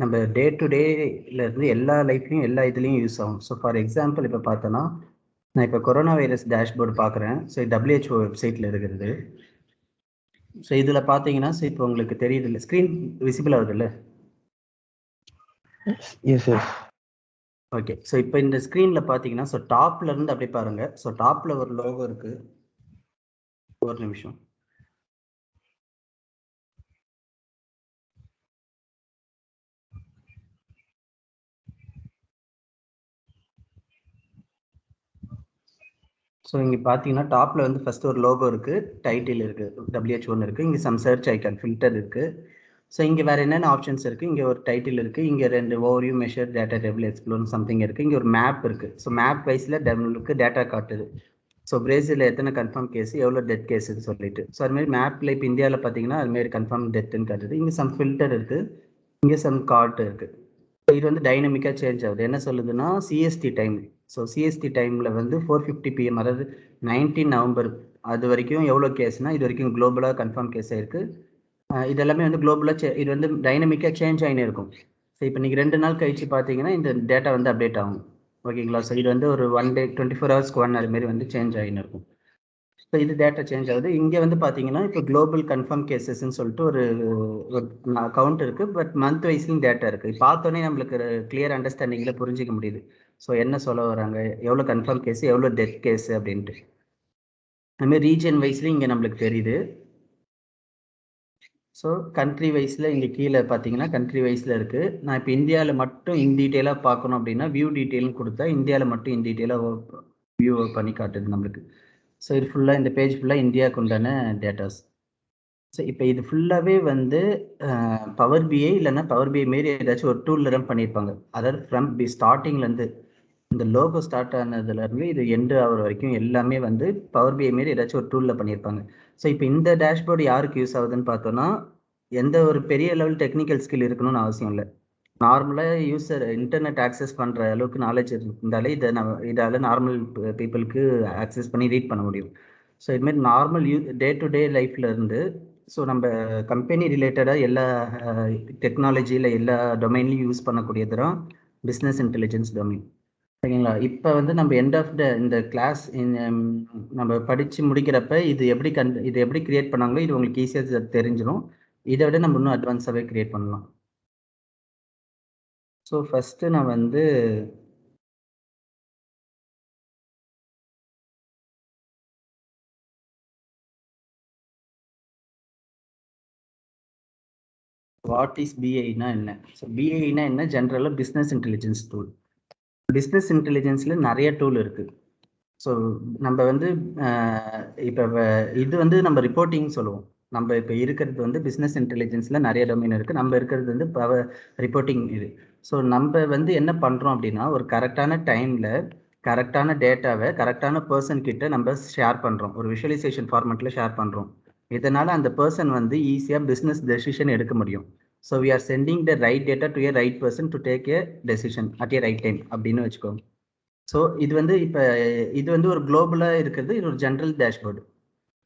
நம்ம day to டேல இருந்து எல்லா லைஃப்லையும் எல்லா இதுலேயும் யூஸ் ஆகும். ஸோ ஃபார் எக்ஸாம்பிள் இப்போ பார்த்தோன்னா, நான் இப்போ கொரோனா வைரஸ் டேஷ்போர்டு பார்க்குறேன். ஸோ WHO வெப்சைட்டில் இருக்கிறது. ஸோ இதில் பார்த்தீங்கன்னா, ஸோ இப்போ உங்களுக்கு தெரியுது இல்லை, ஸ்க்ரீன் விசிபிள் ஆகுது இல்லை? S S. ஓகே. ஸோ இப்போ இந்த ஸ்க்ரீனில் பார்த்தீங்கன்னா, ஸோ டாப்ல இருந்து அப்படியே பாருங்க. ஸோ டாப்ல ஒரு லோகோ இருக்கு. ஒரு நிமிஷம். ஸோ இங்கே பார்த்தீங்கன்னா டாப்பில் வந்து ஃபஸ்ட்டு ஒரு லோகோ இருக்குது, டைட்டில் இருக்குது, WHO இருக்குது. இங்கே சம் சர்ச் ஐக்கான் ஃபில்டர் இருக்குது. ஸோ இங்கே வேறு என்னென்ன ஆப்ஷன்ஸ் இருக்குது, இங்கே ஒரு டைட்டில் இருக்குது, இங்கே 2 overview, measure, data table, explore something இருக்குது. இங்கே ஒரு மேப் இருக்குது. ஸோ மேப் வைஸில் நம்மளுக்கு டேட்டா காட்டுது. ஸோ பிரேசிலில் எத்தனை கன்ஃபார்ம் கேஸ், எவ்வளோ டெத் கேஸுன்னு சொல்லிட்டு. ஸோ அதுமாதிரி மேப்பில் இப்போ இந்தியாவில் பார்த்தீங்கன்னா அதுமாரி கன்ஃபார்ம் டெத்துன்னு காட்டுது. இங்கே சம் ஃபில்டர் இருக்குது, இங்கே சம் கார்ட் இருக்குது. இது வந்து டைனமிக்காக சேஞ்ச் ஆகுது. என்ன சொல்லுதுன்னா சிஎஸ்டி டைம். ஸோ சிஎஸ்டி டைமில் வந்து 4:50 PM, அதாவது 19 நவம்பர் அது வரைக்கும் எவ்வளோ கேஸ்னால் இது வரைக்கும் குளோபலாக கன்ஃபார்ம் கேஸ் ஆயிருக்கு. இதெல்லாமே வந்து குளோபலாக இது வந்து டைனமிக்காக சேஞ்ச் ஆகினே இருக்கும். ஸோ இப்போ நீங்கள் 2 நாள் கழிச்சு பார்த்தீங்கன்னா இந்த டேட்டா வந்து அப்டேட் ஆகும். ஓகேங்களா? ஸோ இது வந்து ஒரு 1 டே 24 ஹவர்ஸ்க்கு ஒன் அதுமாரி வந்து சேஞ்ச் ஆகினு இருக்கும். ஸோ இது டேட்டா சேஞ்ச் ஆகுது. இங்கே வந்து பார்த்தீங்கன்னா இப்போ குளோபல் கன்ஃபார்ம் கேசஸ்ன்னு சொல்லிட்டு ஒரு கவுண்ட் இருக்குது. பட் மந்த் வைஸ்லையும் டேட்டா இருக்குது. பார்த்தோன்னே நம்மளுக்கு கிளியர் அண்டர்ஸ்டாண்டிங்கில் புரிஞ்சிக்க முடியுது. ஸோ என்ன சொல்ல வராங்க, எவ்வளோ கன்ஃபார்ம் கேஸு, எவ்வளோ டெத் கேஸு அப்படின்ட்டு. அதுமாதிரி ரீஜன் வைஸ்லையும் இங்கே நம்மளுக்கு தெரியுது. ஸோ கண்ட்ரி வைஸில் இங்கே கீழே பார்த்தீங்கன்னா கண்ட்ரி வைஸில் இருக்குது. நான் இப்போ இந்தியாவில் மட்டும் இன் டீட்டெயிலாக பார்க்கணும் அப்படின்னா வியூ டீட்டெயில்னு கொடுத்தா இந்தியாவில் மட்டும் இன் டீட்டெயிலாக வியூ பண்ணி காட்டுது நம்மளுக்கு. ஸோ இது ஃபுல்லாக இந்த பேஜ் ஃபுல்லாக இந்தியாவுக்கு உண்டான டேட்டாஸ். ஸோ இப்போ இது ஃபுல்லாகவே வந்து பவர் பிஐ இல்லைன்னா பவர் பிஐ மாரி ஏதாச்சும் ஒரு டூலில் ரன் பண்ணியிருப்பாங்க. அதாவது ஃப்ரம் ஸ்டார்டிங்லேருந்து இந்த லோகோ ஸ்டார்ட் ஆனதுலேருந்து இது எண்டு ஆகிற வரைக்கும் எல்லாமே வந்து பவர் பிஐ மாரி ஏதாச்சும் ஒரு டூலில் பண்ணியிருப்பாங்க. ஸோ இப்போ இந்த டேஷ்போர்டு யாருக்கு யூஸ் ஆகுதுன்னு பார்த்தோன்னா, எந்த ஒரு பெரிய லெவல் டெக்னிக்கல் ஸ்கில் இருக்கணும்னு அவசியம் இல்லை. நார்மலாக யூசர் இன்டர்நெட் ஆக்சஸ் பண்ணுற அளவுக்கு நாலேஜ் இருந்தாலே இதால் நார்மல் பீப்புளுக்கு ஆக்சஸ் பண்ணி ரீட் பண்ண முடியும். ஸோ இதுமாரி நார்மல் டே டு டே லைஃப்பில் இருந்து ஸோ நம்ம கம்பெனி ரிலேட்டடாக எல்லா டெக்னாலஜியில் எல்லா டொமைன்லையும் யூஸ் பண்ணக்கூடியது தான் பிஸ்னஸ் இன்டெலிஜென்ஸ் டொமைன். ஓகேங்களா? இப்போ வந்து நம்ம எண்ட் ஆஃப் இந்த கிளாஸ் நம்ம படித்து முடிக்கிறப்ப இது எப்படி கிரியேட் பண்ணாங்களோ இது உங்களுக்கு ஈஸியாக தெரிஞ்சிடும். இதை விட நம்ம இன்னும் அட்வான்ஸாகவே கிரியேட் பண்ணலாம். ஸோ ஃபஸ்ட்டு நான் வந்து வாட் இஸ் பிஐனா என்ன? ஸோ பிஐனா என்ன? ஜென்ரலாக பிஸ்னஸ் இன்டெலிஜென்ஸ் டூல். பிஸ்னஸ் இன்டெலிஜென்ஸில் நிறைய டூல் இருக்குது. ஸோ நம்ம வந்து இப்போ இது வந்து நம்ம ரிப்போர்ட்டிங் சொல்லுவோம். நம்ம இப்போ இருக்கிறது வந்து பிஸ்னஸ் இன்டெலிஜென்ஸில் நிறைய டொமைன் இருக்குது. நம்ம இருக்கிறது வந்து பவர் ரிப்போர்ட்டிங் இது. ஸோ நம்ம வந்து என்ன பண்ணுறோம் அப்படின்னா ஒரு கரெக்டான டைமில் கரெக்டான டேட்டாவை கரெக்டான பர்சன் கிட்ட நம்ம ஷேர் பண்ணுறோம். ஒரு விஷுவலைசேஷன் ஃபார்மெட்டில் ஷேர் பண்ணுறோம். இதனால் அந்த பர்சன் வந்து ஈஸியாக பிஸ்னஸ் டெசிஷன் எடுக்க முடியும். So we are sending the right data to a right person to take a decision at a right time அப்படின்னு வச்சுக்கோங்க. ஸோ இது வந்து இப்போ இது வந்து ஒரு குளோபலாக இருக்கிறது. இது ஒரு ஜென்ரல் டேஷ்போர்டு.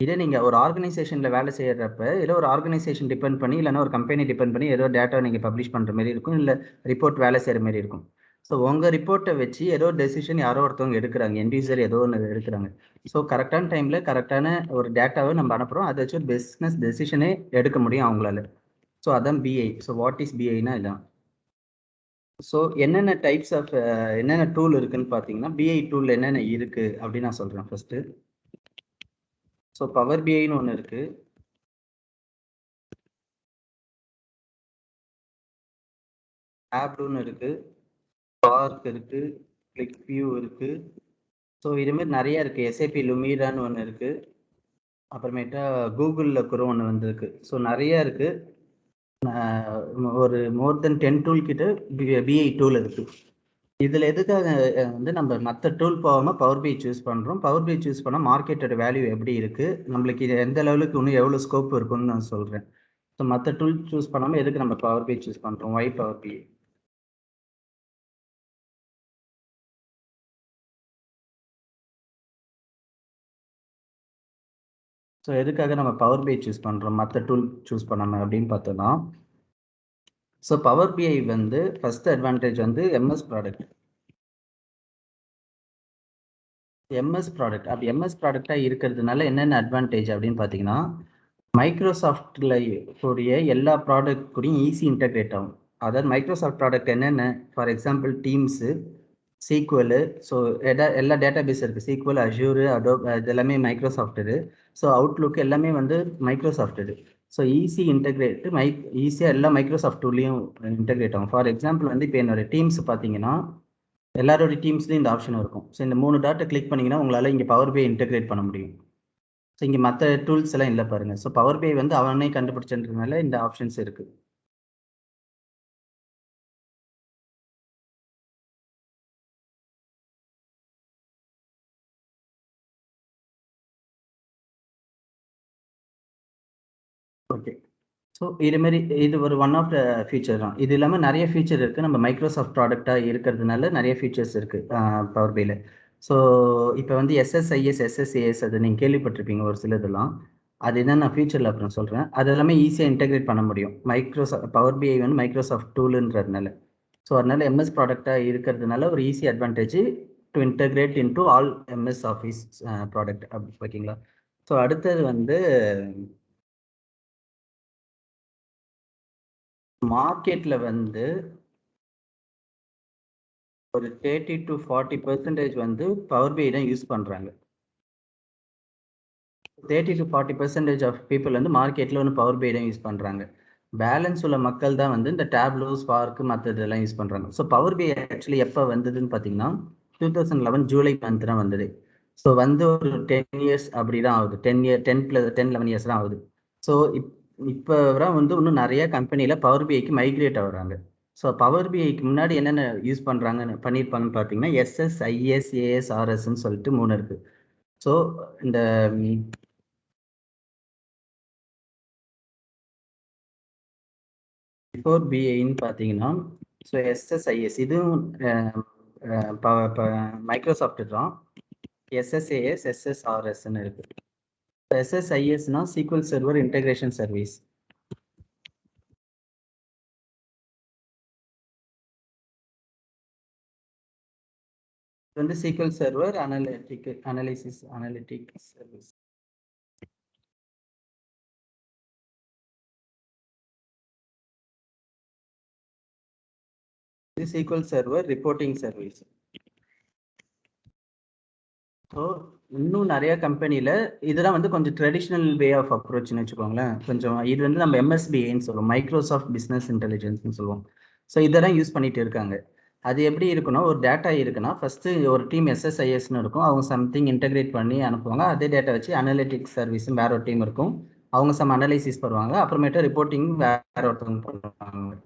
இதே நீங்கள் ஒரு ஆர்கனைசேஷனில் வேலை செய்கிறப்ப இல்லை ஒரு ஆர்கனைசேஷன் டிபெண்ட் பண்ணி இல்லைன்னா ஒரு கம்பெனி டிபெண்ட் பண்ணி ஏதோ டேட்டா நீங்கள் பப்ளிஷ் பண்ணுற மாதிரி இருக்கும், இல்லை ரிப்போர்ட் வேலை செய்கிற மாதிரி இருக்கும். ஸோ உங்கள் ரிப்போர்ட்டை வச்சு ஏதோ டெசிஷன் யாரோ ஒருத்தவங்க எடுக்கிறாங்க, இண்டிவிஜுவல் ஏதோ ஒன்று எடுக்கிறாங்க. ஸோ கரெக்டான டைமில் கரெக்டான ஒரு டேட்டாவை நம்ம அனுப்புகிறோம். அதை வச்சு ஒரு பிஸ்னஸ் டெசிஷனே எடுக்க முடியும் அவங்களால. ஸோ அதான் பிஐ. ஸோ வாட் இஸ் பிஐனா இதான். ஸோ என்னென்ன டைப்ஸ் ஆஃப் என்னென்ன டூல் இருக்குன்னு பார்த்தீங்கன்னா பிஐ டூல் என்னென்ன இருக்குது அப்படின்னு நான் சொல்கிறேன் ஃபஸ்ட்டு. ஸோ பவர் பிஐன்னு ஒன்று இருக்குது. ஆப்டுன்னு இருக்குது, ஸ்பார்க் இருக்குது, கிளிக் வியூ இருக்குது. ஸோ இதுமாரி நிறையா இருக்குது. எஸ்ஏபி லுமிரான்னு ஒன்று இருக்குது. அப்புறமேட்டா கூகுளில் கூட ஒன்று வந்திருக்கு. ஸோ நிறையா இருக்குது. ஒரு மோர் தென் 10 டூல் கிட்ட பிஐ டூல் இருக்குது. இதில் எதுக்காக வந்து நம்ம மற்ற டூல் போகாமல் பவர் பிஐ சூஸ் பண்ணுறோம். பவர் பிஐ சூஸ் பண்ணால் மார்க்கெட்டோட வேல்யூ எப்படி இருக்குது, நம்மளுக்கு இது எந்த லெவலுக்கு இன்னும் எவ்வளோ ஸ்கோப் இருக்குன்னு நான் சொல்கிறேன். ஸோ மற்ற டூல் சூஸ் பண்ணாமல் எதுக்கு நம்ம பவர் பிஐ சூஸ் பண்ணுறோம்? ஒய் பவர் பிஐ? ஸோ எதுக்காக நம்ம பவர் பிஐ சூஸ் பண்ணுறோம் மற்ற டூல் சூஸ் பண்ணாமல் அப்படின்னு பார்த்தோன்னா, ஸோ பவர் பிஐ வந்து ஃபர்ஸ்ட் அட்வான்டேஜ் வந்து எம்எஸ் ப்ராடக்ட். அப்படி எம்எஸ் ப்ராடக்டாக இருக்கிறதுனால என்னென்ன அட்வான்டேஜ் அப்படின்னு பார்த்தீங்கன்னா, மைக்ரோசாஃப்டில் கூடிய எல்லா ப்ராடக்ட் கூடயும் ஈஸி இன்டகிரேட் ஆகும். அதாவது மைக்ரோசாஃப்ட் ப்ராடக்ட் என்னென்ன, ஃபார் எக்ஸாம்பிள் டீம்ஸு, சீக்வலு, ஸோ எல்லா டேட்டா பேஸ் இருக்குது. சீக்வல், அஷ்யூரு, அடோப், இது எல்லாமே மைக்ரோசாஃப்ட்டு. ஸோ அவுட்லுக் எல்லாமே வந்து மைக்ரோசாஃப்ட்டு. ஸோ ஈஸி இன்டகிரேட், ஈஸியாக எல்லா மைக்ரோசாஃப்ட் டூல்லையும் இன்டகிரேட் ஆகும். ஃபார் எக்ஸாம்பிள் வந்து இப்போ என்னோட டீம்ஸ் பார்த்தீங்கன்னா, எல்லாரோட டீம்ஸ்லையும் இந்த ஆப்ஷன் இருக்கும். ஸோ இந்த 3 டாட்டை கிளிக் பண்ணிங்கன்னா உங்களால் இங்கே பவர் பிஐ இன்டகிரேட் பண்ண முடியும். ஸோ இங்கே மற்ற டூல்ஸ் எல்லாம் இல்லை பாருங்கள். ஸோ பவர் பிஐ வந்து அவனே கண்டுபிடிச்சதுனால இந்த ஆப்ஷன்ஸ் இருக்குது. ஓகே, ஸோ இது ஒரு ஒன் ஆஃப் த ஃபீச்சர் தான். இது இல்லாமல் நிறைய ஃபீச்சர் இருக்குது. நம்ம மைக்ரோசாஃப்ட் ப்ராடக்டாக இருக்கிறதுனால நிறைய ஃபீச்சர்ஸ் இருக்குது பவர் பிஐயில். ஸோ இப்போ வந்து எஸ்எஸ்ஐஎஸ், எஸ்எஸ்ஏஎஸ் அது நீங்கள் கேள்விப்பட்டிருப்பீங்க ஒரு சிலதெல்லாம். அது என்ன நான் ஃபியூச்சரில் அப்புறம் சொல்கிறேன். அது எல்லாமே ஈஸியாக இன்டெகிரேட் பண்ண முடியும். பவர் பிஐ வந்து மைக்ரோசாஃப்ட் டூலுன்றதுனால. ஸோ அதனால எம்எஸ் ப்ராடக்டாக இருக்கிறதுனால ஒரு easy advantage to integrate into all MS office product அப்படி ஓகேங்களா. ஸோ அடுத்தது வந்து மார்க்கெட்டில் வந்து ஒரு 30 to 40% வந்து பவர் பிஐ தான் யூஸ் பண்ணுறாங்க. 30 to 40% ஆஃப் பீப்புள் வந்து மார்க்கெட்டில் வந்து பவர் பிஐ தான் யூஸ் பண்ணுறாங்க. பேலன்ஸ் உள்ள மக்கள் தான் வந்து இந்த டேப்லோ, ஸ்பார்க் மற்றதெல்லாம் யூஸ் பண்ணுறாங்க. ஸோ பவர் பிஐ ஆக்சுவலி எப்போ வந்ததுன்னு பார்த்தீங்கன்னா 2011 ஜூலை மந்த் தான் வந்தது. ஸோ வந்து ஒரு 10 years அப்படி தான் ஆகுது. 10-11 years தான் ஆகுது. ஸோ இப்போ வந்து இன்னும் நிறைய கம்பெனியில் பவர் பிஐக்கு மைக்ரேட் ஆகுறாங்க. ஸோ பவர் பிஐக்கு முன்னாடி என்னென்ன யூஸ் பண்ணுறாங்கன்னு பண்ணியிருப்பாங்கன்னு பார்த்தீங்கன்னா எஸ்எஸ்ஐஎஸ், ஏஎஸ்ஆர்எஸ்ன்னு சொல்லிட்டு 3 இருக்குது. ஸோ இந்த பிஃபோர் பிஐன்னு பார்த்தீங்கன்னா, ஸோ எஸ்எஸ்ஐஎஸ் இதுவும் மைக்ரோசாஃப்ட் தான். எஸ்எஸ்ஏஎஸ், எஸ்எஸ்ஆர்எஸ்ன்னு இருக்குது. எஸ்எஸ்ஐஎஸ்னா சீக்வல் சர்வர் இன்டகிரேஷன் சர்வீஸ். இது வந்து சீக்வல் சர்வர் அனலிட்டிக் சர்வீஸ். இது SQL server reporting service. So இன்னும் நிறைய கம்பெனியில் இதெல்லாம் வந்து கொஞ்சம் ட்ரெடிஷ்னல் வே ஆஃப் அப்ரோச்னு வச்சுக்கோங்களேன். கொஞ்சம் இது வந்து நம்ம எம்எஸ்பிஐன்னு சொல்லுவோம், மைக்ரோசாஃப்ட் பிஸ்னஸ் இன்டெலிஜென்ஸ்னு சொல்லுவோம். ஸோ இதெல்லாம் யூஸ் பண்ணிட்டு இருக்காங்க. அது எப்படி இருக்குன்னா, ஒரு டேட்டா இருக்குன்னா ஃபர்ஸ்ட் ஒரு டீம் எஸ்எஸ்ஐஎஸ்ன்னு இருக்கும். அவங்க சம்திங் இன்டெகிரேட் பண்ணி அனுப்புவாங்க. அதே டேட்டா வச்சு அனலிட்டிக்ஸ் சர்வீஸும் வேற ஒரு டீம் இருக்கும். அவங்க சம் அனலைசிஸ் பண்ணுவாங்க. அப்புறமேட்டு ரிப்போர்ட்டிங் வேற ஒருத்தவங்க பண்ணுவாங்க.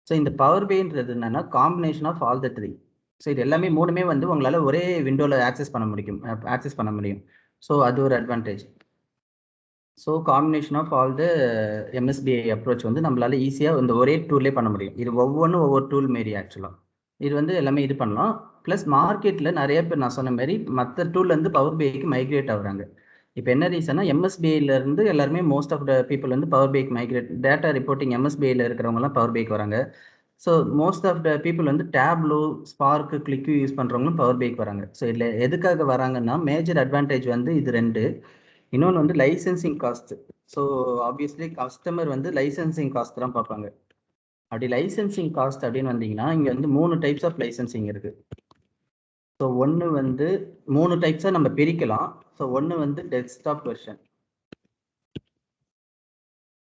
ஸோ இந்த பவர் பிஐன்றது என்னன்னா combination of all the three. So இது எல்லாமே 3மே வந்து உங்களால் ஒரே விண்டோவில் ஆக்சஸ் பண்ண முடியும். ஸோ அது ஒரு advantage. So combination of all the MSPI approach வந்து நம்மளால ஈஸியாக இந்த ஒரே டூல்லே பண்ண முடியும். இது ஒவ்வொன்றும் ஒவ்வொரு டூல் மாரி ஆக்சுவலாக இது வந்து எல்லாமே இது பண்ணலாம். ப்ளஸ் மார்க்கெட்டில் நிறைய பேர் நான் சொன்ன மாதிரி மற்ற டூல்லேருந்து பவர் பிஐக்கு மைக்ரேட் ஆகுறாங்க. இப்போ என்ன ரீசன்னா எம்எஸ்பிஐலேருந்து எல்லாருமே மோஸ்ட் ஆஃப் த பீப்புள் வந்து பவர் பிஐக்கு மைக்ரேட், டேட்டா ரிப்போர்ட்டிங் எம்எஸ்பிஐயில் இருக்கிறவங்கலாம் பவர் பிஐக்கு வராங்க. So most of the people வந்து டேப்லோ, ஸ்பார்க்கு, கிளிக்கு யூஸ் பண்ணுறவங்களும் பவர் பிஐக்கு வராங்க. ஸோ இதில் எதுக்காக வராங்கன்னா மேஜர் அட்வான்டேஜ் வந்து இது 2. இன்னொன்று வந்து licensing cost. So obviously customer வந்து லைசன்சிங் காஸ்ட் தான் பார்ப்பாங்க. அப்படி லைசன்சிங் காஸ்ட் அப்படின்னு வந்தீங்கன்னா இங்கே வந்து 3 டைப்ஸ் ஆஃப் லைசன்சிங் இருக்குது. ஸோ ஒன்று வந்து 3 டைப்ஸாக நம்ம பிரிக்கலாம். ஸோ ஒன்று வந்து டெஸ்க்டாப் வெர்ஷன்.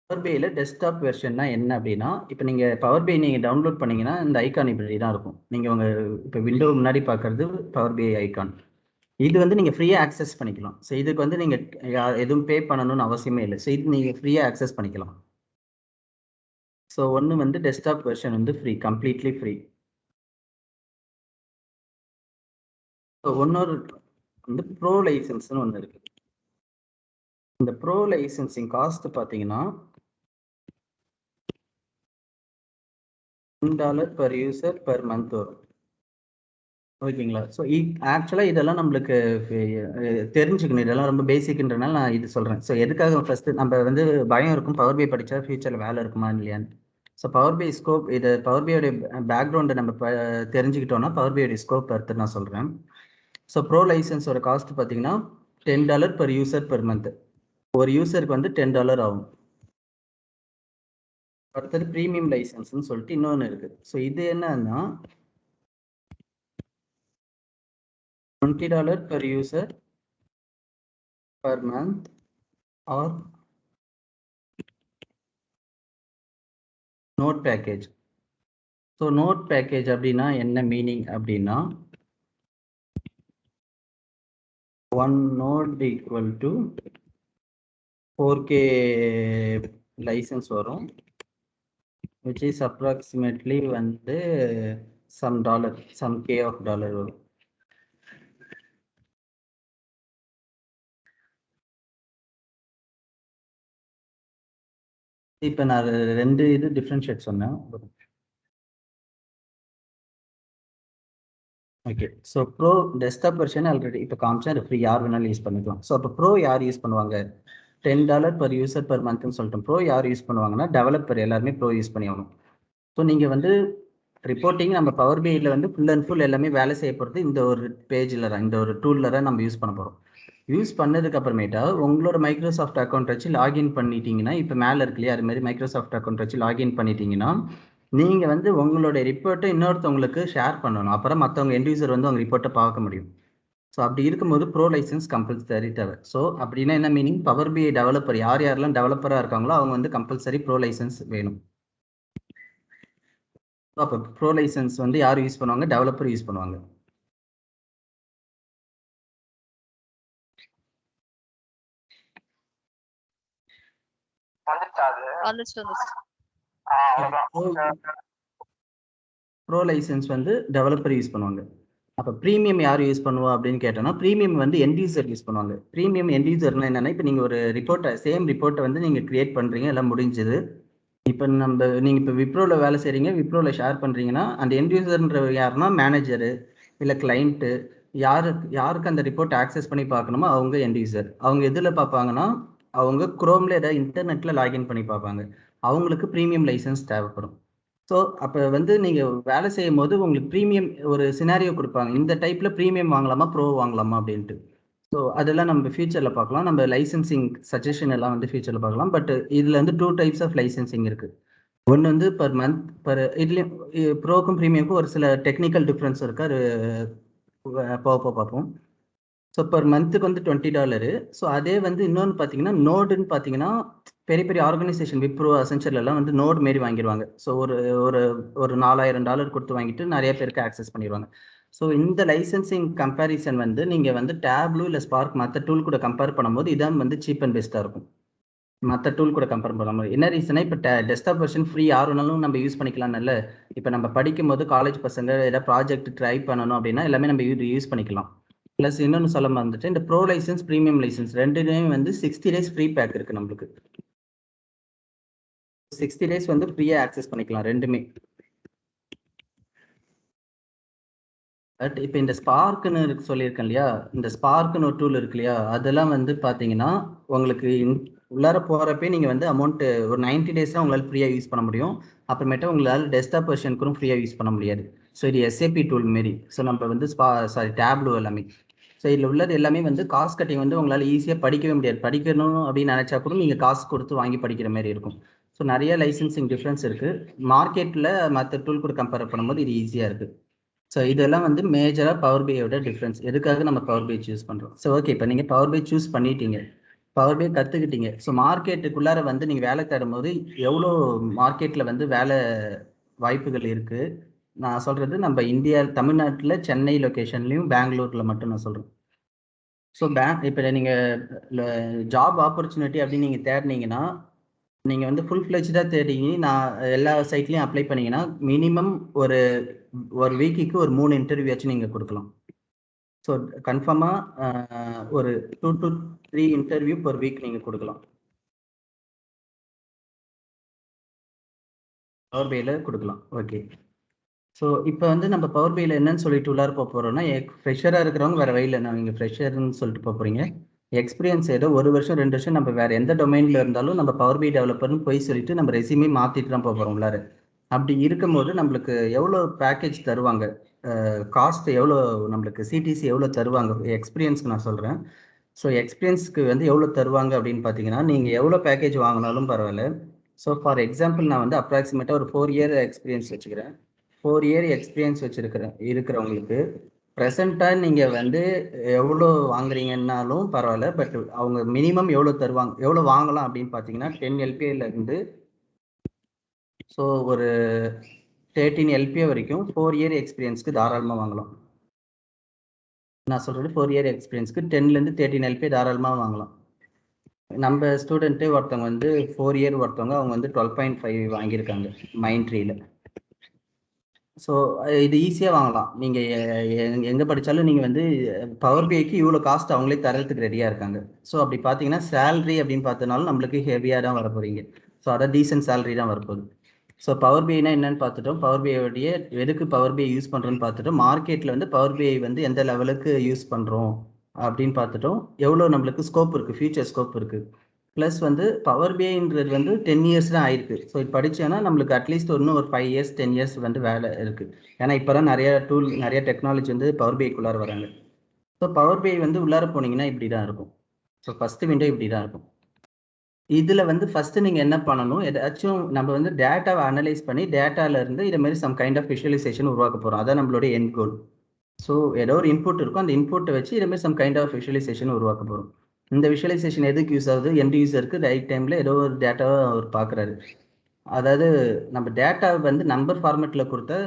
பவர் பிஐயில் டெஸ்க்டாப் வெர்ஷன்னா என்ன அப்படின்னா, இப்போ நீங்கள் பவர் பிஐ நீங்கள் டவுன்லோட் பண்ணீங்கன்னா இந்த ஐக்கான் இப்படி தான் இருக்கும். நீங்கள் உங்கள் இப்போ விண்டோ முன்னாடி பார்க்குறது பவர் பிஐ ஐக்கான். இது வந்து நீங்கள் ஃப்ரீயாக ஆக்சஸ் பண்ணிக்கலாம். ஸோ இதுக்கு வந்து நீங்கள் எதுவும் பே பண்ணணும்னு அவசியமே இல்லை. ஸோ இது நீங்கள் ஃப்ரீயாக ஆக்சஸ் பண்ணிக்கலாம். ஸோ ஒன்று வந்து டெஸ்க்டாப் வெர்ஷன் வந்து ஃப்ரீ, கம்ப்ளீட்லி ஃப்ரீ. ஸோ இன்னொரு வந்து ப்ரோ லைசன்ஸ்னு ஒன்று இருக்குது. இந்த ப்ரோ லைசன்சிங் காஸ்ட் பார்த்தீங்கன்னா $1 per user per month வரும். ஓகேங்களா. ஸோ ஆக்சுவலாக இதெல்லாம் நம்மளுக்கு தெரிஞ்சுக்கணும். இதெல்லாம் ரொம்ப பேசிக்ன்றனால நான் இது சொல்கிறேன். ஸோ எதுக்காக ஃபர்ஸ்ட் நம்ம வந்து பயம் இருக்கும் பவர் பிஐ படித்தா ஃபியூச்சரில் வேலை இருக்குமா இல்லையான்னு. ஸோ பவர் பை ஸ்கோப் இது பவர் பியோடைய பேக்ரவுண்டை நம்ம தெரிஞ்சுக்கிட்டோம்னா பவர் பியோடைய ஸ்கோப் அடுத்து நான் சொல்கிறேன். ஸோ ப்ரோ லைசன்ஸோட காஸ்ட் பார்த்தீங்கன்னா $10 per யூசர் பெர் மந்த். ஒரு யூசருக்கு வந்து $10 ஆகும். அடுத்தது ப்ரீமியம் லைசன்ஸ்னு சொல்லிட்டு இன்னொன்று இருக்கு. ஸோ இது என்னன்னா $20 per user per month or node package. So node package அப்படின்னா என்ன மீனிங் அப்படின்னா 1 node equal to 4K license வரும், which is approximately வந்து some K of dollar வரும். இப்போ நான் 2 இது டிஃப்ரென்ஷியேட் சொன்னேன். Okay. So bro desktop version already இப்போ காமிச்சா ஃப்ரீ, யார் வேணாலும் யூஸ் பண்ணிக்கலாம். ஸோ அப்போ ப்ரோ யார் யூஸ் பண்ணுவாங்க? $10 per யூசர் per monthன்னு சொல்லிட்டோம். ப்ரோ யார் யூஸ் பண்ணுவாங்கன்னா டெவலப்பர் எல்லாருமே ப்ரோ யூஸ் பண்ணி ஆகணும். ஸோ நீங்கள் வந்து ரிப்போர்ட்டிங் நம்ம பவர் பிஐயில் வந்து ஃபுல் அண்ட் ஃபுல் எல்லாமே வேலை செய்ய போகிறது இந்த ஒரு பேஜில் தான், இந்த ஒரு டூலில் தான் நம்ம யூஸ் பண்ண போகிறோம். யூஸ் பண்ணதுக்கு அப்புறமேட்டா உங்களோட மைக்ரோசாஃப்ட் அக்கௌண்ட் வச்சு லாகின் பண்ணிட்டீங்கன்னா, இப்போ மேலே இருக்கு இல்லையா, அது மாதிரி மைக்ரோசாஃப்ட் அக்கௌண்ட் வச்சு லாகின் பண்ணிட்டீங்கன்னா நீங்கள் வந்து உங்களுடைய ரிப்போர்ட்டை இன்னொருத்தவங்களுக்கு ஷேர் பண்ணணும். அப்புறம் மற்றவங்க எண்ட் யூசர் வந்து அவங்க ரிப்போர்ட்டை பார்க்க முடியும். ஸோ அப்படி இருக்கும்போது ப்ரோ லைசன்ஸ் கம்பல்சரி தேவை. ஸோ அப்படின்னா என்ன மீனிங், பவர் பிஐ டெவலப்பர் யாரெல்லாம் டெவலப்பராக இருக்காங்களோ அவங்க வந்து கம்பல்சரி ப்ரோ லைசன்ஸ் வேணும். அப்போ ப்ரோ லைசன்ஸ் வந்து யார் யூஸ் பண்ணுவாங்க? டெவலப்பர் யூஸ் பண்ணுவாங்க. ப்ரோ லைசன்ஸ் வந்து டெவலப்பர் யூஸ் பண்ணுவாங்க. அப்போ ப்ரீமியம் யார் யூஸ் பண்ணுவா அப்படின்னு கேட்டோம்னா, ப்ரீமியம் வந்து எண்ட் யூசர் யூஸ் பண்ணுவாங்க. ப்ரீமியம் எண்ட் யூசர்னா என்னன்னா, இப்போ நீங்கள் ஒரு ரிப்போர்ட்டை சேம் ரிப்போர்ட்டை வந்து நீங்கள் கிரியேட் பண்ணுறீங்க, எல்லாம் முடிஞ்சது. இப்போ நீங்கள் இப்போ விப்ரோவில் வேலை செய்கிறீங்க, விப்ரோவில் ஷேர் பண்ணுறீங்கன்னா அந்த எண்ட் யூசர்ன்ற யாருன்னா மேனேஜரு இல்லை கிளைண்ட்டு, யாருக்கு அந்த ரிப்போர்ட் ஆக்சஸ் பண்ணி பார்க்கணுமோ அவங்க எண்ட் யூசர். அவங்க எதில் பார்ப்பாங்கன்னா, அவங்க குரோமில் ஏதாவது இன்டர்நெட்டில் லாகின் பண்ணி பார்ப்பாங்க. அவங்களுக்கு ப்ரீமியம் லைசன்ஸ் தேவைப்படும். ஸோ அப்போ வந்து நீங்கள் வேலை செய்யும் போது உங்களுக்கு ப்ரீமியம் ஒரு சினாரியோ கொடுப்பாங்க, இந்த டைப்பில் ப்ரீமியம் வாங்கலாமா ப்ரோ வாங்கலாமா அப்படின்ட்டு. ஸோ அதெல்லாம் நம்ம ஃபியூச்சரில் பார்க்கலாம். நம்ம லைசன்சிங் சஜஷன் எல்லாம் வந்து ஃபியூச்சரில் பார்க்கலாம். பட் இதில் வந்து 2 டைப்ஸ் ஆஃப் லைசன்சிங் இருக்குது. ஒன்று வந்து பர் மந்த் இதுலேயும் ப்ரோக்கும் ப்ரீமியமுக்கும் ஒரு சில டெக்னிக்கல் டிஃப்ரென்ஸ் இருக்கு, அது போக பார்ப்போம். ஸோ பர் மந்த்துக்கு வந்து $20. ஸோ அதே வந்து இன்னொன்று பார்த்தீங்கன்னா நோடுன்னு பார்த்தீங்கன்னா பெரிய பெரிய ஆர்கனைசேஷன் விப்ரோ அசென்ச்சர்லாம் வந்து நோடு மாரி வாங்கிடுவாங்க. ஸோ ஒரு $4000 கொடுத்து வாங்கிட்டு நிறைய பேருக்கு ஆக்சஸ் பண்ணிடுவாங்க. ஸோ இந்த லைசன்சிங் கம்பேரிசன் வந்து நீங்கள் வந்து டேப்லூ இல்லை ஸ்பார்க் மற்ற டூல் கூட கம்பேர் பண்ணும்போது இதான் வந்து சீப் அண்ட் பெஸ்ட்டாக இருக்கும். மற்ற டூல் கூட கம்பேர் பண்ணும்போது என்ன ரீசனா, இப்போ டெஸ்க்டாப் வெர்ஷன் ஃப்ரீ யார் வேணாலும் நம்ம யூஸ் பண்ணிக்கலாம்ல. இப்போ நம்ம படிக்கும் போது காலேஜ் பசங்க ஏதாவது ப்ராஜெக்ட் ட்ரை பண்ணணும் அப்படின்னா எல்லாமே நம்ம யூஸ் பண்ணிக்கலாம். ப்ளஸ் இன்னொன்று சொல்ல மறந்துட்டு, இந்த ப்ரோ லைசன்ஸ் ப்ரீமியம் லைசன்ஸ் ரெண்டுமே வந்து 60 days ஃப்ரீ பேக் இருக்கு நம்மளுக்கு. 60 days வந்து ஃப்ரீயாக ஆக்சஸ் பண்ணிக்கலாம் ரெண்டுமே. பட் இப்போ இந்த ஸ்பார்க்குன்னு சொல்லியிருக்கேன் இல்லையா, இந்த ஸ்பார்க்குன்னு ஒரு டூல் இருக்கு இல்லையா, அதெல்லாம் வந்து பார்த்தீங்கன்னா உங்களுக்கு உள்ளார போகிறப்பே நீங்கள் வந்து அமௌண்ட்டு ஒரு 90 days தான் உங்களால் ஃப்ரீயாக யூஸ் பண்ண முடியும். அப்புறமேட்டா உங்களால் டெஸ்க்டாப் வெர்ஷனுக்கும் ஃப்ரீயாக யூஸ் பண்ண முடியாது. ஸோ இது எஸ்ஏபி டூல் மாரி. ஸோ நம்ம வந்து டேப்லூ எல்லாமே. ஸோ இதில் உள்ளது எல்லாமே வந்து காஸ்ட் கட்டிங் வந்து உங்களால் ஈஸியாக படிக்கவே முடியாது. படிக்கணும் அப்படின்னு நினச்சா கூட நீங்கள் காசு கொடுத்து வாங்கி படிக்கிற மாதிரி இருக்கும். ஸோ நிறைய லைசன்சிங் டிஃப்ரென்ஸ் இருக்குது. மார்க்கெட்டில் மற்ற டூல் கூட கம்பேர் பண்ணும்போது இது ஈஸியாக இருக்குது. ஸோ இதெல்லாம் வந்து மேஜராக பவர் பிஐயோட டிஃப்ரென்ஸ். எதுக்காக நம்ம பவர் பிஐ சூஸ் பண்ணுறோம்? ஸோ ஓகே, இப்போ நீங்கள் பவர் பிஐ சூஸ் பண்ணிட்டீங்க, பவர் பிஐ கற்றுக்கிட்டீங்க. ஸோ மார்க்கெட்டுக்குள்ளார வந்து நீங்கள் வேலை தேடும் போது எவ்வளோ மார்க்கெட்டில் வந்து வேலை வாய்ப்புகள் இருக்குது. நான் சொல்கிறது நம்ம இந்தியா தமிழ்நாட்டில் சென்னை லொக்கேஷன்லையும் பெங்களூரில் மட்டும் நான் சொல்கிறேன். ஸோ இப்போ நீங்கள் ஜாப் ஆப்பர்ச்சுனிட்டி அப்படின்னு நீங்கள் தேடினீங்கன்னா நீங்கள் வந்து ஃபுல் ஃப்ளெஜ்டாக தேடிங்க நான் எல்லா சைட்லேயும் அப்ளை பண்ணிங்கன்னா மினிமம் ஒரு வீக்குக்கு ஒரு 3 இன்டர்வியூ ஆச்சு நீங்கள் கொடுக்கலாம். ஸோ கன்ஃபார்மாக ஒரு 2 to 3 இன்டர்வியூ பர் வீக் நீங்கள் கொடுக்கலாம், பவர் பிஐயில் கொடுக்கலாம். ஓகே. ஸோ இப்போ வந்து நம்ம பவர் பிஐயில் என்னன்னு சொல்லிட்டு உள்ளார போக போகிறோம்னா, ஃப்ரெஷராக இருக்கிறவங்க வேறு வழியில் நான் நீங்கள் ஃப்ரெஷர்னு சொல்லிட்டு போக போகிறீங்க. எக்ஸ்பீரியன்ஸ் ஏதோ 1 வருஷம் 2 வருஷம் நம்ம வேற எந்த டொமைன்ல இருந்தாலும் நம்ம பவர் பி டெவலப்பர்னு போய் சொல்லிட்டு நம்ம ரெசியூமே மாத்திட்டு தான் போகிறோம் உள்ளார. அப்படி இருக்கும்போது நம்மளுக்கு எவ்வளோ பேக்கேஜ் தருவாங்க, காஸ்ட் எவ்வளோ, நம்மளுக்கு சிடிசி எவ்வளோ தருவாங்க, எக்ஸ்பீரியன்ஸ்க்கு நான் சொல்கிறேன். ஸோ எக்ஸ்பீரியன்ஸ்க்கு வந்து எவ்வளோ தருவாங்க அப்படின்னு பார்த்தீங்கன்னா, நீங்கள் எவ்வளோ பேக்கேஜ் வாங்கினாலும் பரவாயில்ல. ஸோ ஃபார் எக்ஸாம்பிள் நான் வந்து அப்ராக்சிமேட்டாக ஒரு 4 இயர் எக்ஸ்பீரியன்ஸ் வச்சுக்கிறேன். 4 இயர் எக்ஸ்பீரியன்ஸ் இருக்கிறவங்களுக்கு ப்ரெசண்ட்டாக நீங்கள் வந்து எவ்வளோ வாங்குறீங்கன்னாலும் பரவாயில்ல. பட் அவங்க மினிமம் எவ்வளோ தருவாங்க, எவ்வளோ வாங்கலாம் அப்படின்னு பார்த்தீங்கன்னா 10 எல்பிஏலேருந்து ஸோ ஒரு 13 எல்பிஏ வரைக்கும் 4 இயர் எக்ஸ்பீரியன்ஸ்க்கு தாராளமாக வாங்கலாம். நான் சொல்கிறது 4 இயர் எக்ஸ்பீரியன்ஸ்க்கு 10லேருந்து 13 எல்பிஏ தாராளமாக வாங்கலாம். நம்ம ஸ்டூடெண்ட்டே ஒருத்தவங்க வந்து 4 இயர் ஒருத்தவங்க அவங்க வந்து 12.5 வாங்கியிருக்காங்க மைண்ட்ரியில். ஸோ இது ஈஸியாக வாங்கலாம். நீங்கள் எங்கே படித்தாலும் நீங்கள் வந்து பவர் பிஐக்கு இவ்வளோ காஸ்ட் அவங்களே தரத்துக்கு ரெடியாக இருக்காங்க. ஸோ அப்படி பார்த்தீங்கன்னா சேலரி அப்படின்னு பார்த்தனாலும் நம்மளுக்கு ஹெவியாக தான் வர போகிறீங்க. ஸோ அதான் டீசென்ட் சேலரி தான் வரப்போகுது. ஸோ பவர் பிஐனா என்னன்னு பார்த்துட்டோம். பவர் பிஐயோடைய எதுக்கு பவர் பிஐ யூஸ் பண்ணுறோன்னு பார்த்துட்டோம். மார்க்கெட்டில் வந்து பவர் பிஐ வந்து எந்த லெவலுக்கு யூஸ் பண்ணுறோம் அப்படின்னு பார்த்துட்டோம். எவ்வளோ நம்மளுக்கு ஸ்கோப் இருக்குது, ஃபியூச்சர் ஸ்கோப் இருக்குது. ப்ளஸ் வந்து பவர் பிஐன்றது வந்து 10 இயர்ஸ் தான் ஆயிருக்கு. ஸோ இது படித்தோன்னா நம்மளுக்கு அட்லீஸ்ட் இன்னும் ஒரு 5 இயர்ஸ் 10 இயர்ஸ் வந்து வேலை இருக்குது. ஏன்னா இப்போ தான் நிறைய டூல் நிறைய டெக்னாலஜி வந்து பவர் பிஐக்குள்ளார வராங்க. ஸோ பவர் பிஐ வந்து உள்ளார போனீங்கன்னா இப்படி தான் இருக்கும். ஸோ ஃபஸ்ட்டு விண்டோ இப்படி தான் இருக்கும். இதில் வந்து ஃபஸ்ட்டு நீங்கள் என்ன பண்ணணும், ஏதாச்சும் நம்ம வந்து டேட்டாவை அனலைஸ் பண்ணி டேட்டாவிலேருந்து இதை மாதிரி சம் கைண்ட் ஆஃப் விஷுவலைசேஷன் உருவாக்க போகிறோம். அதான் நம்மளுடைய எண்ட் கோல். ஸோ ஏதோ ஒரு இன்புட் இருக்கும், அந்த இன்புட்டை வச்சு இதேமாதிரி சம் கைண்ட் ஆஃப் விஷுவலைசேஷன் உருவாக்க போகிறோம். இந்த விஷுவலைசேஷன் எதுக்கு யூஸ் ஆகுது, எண்ட் யூசருக்கு ரைட் டைமில் ஏதோ ஒரு டேட்டாவை அவர் பார்க்குறாரு. அதாவது நம்ம டேட்டாவை வந்து நம்பர் ஃபார்மேட்டில் கொடுத்தா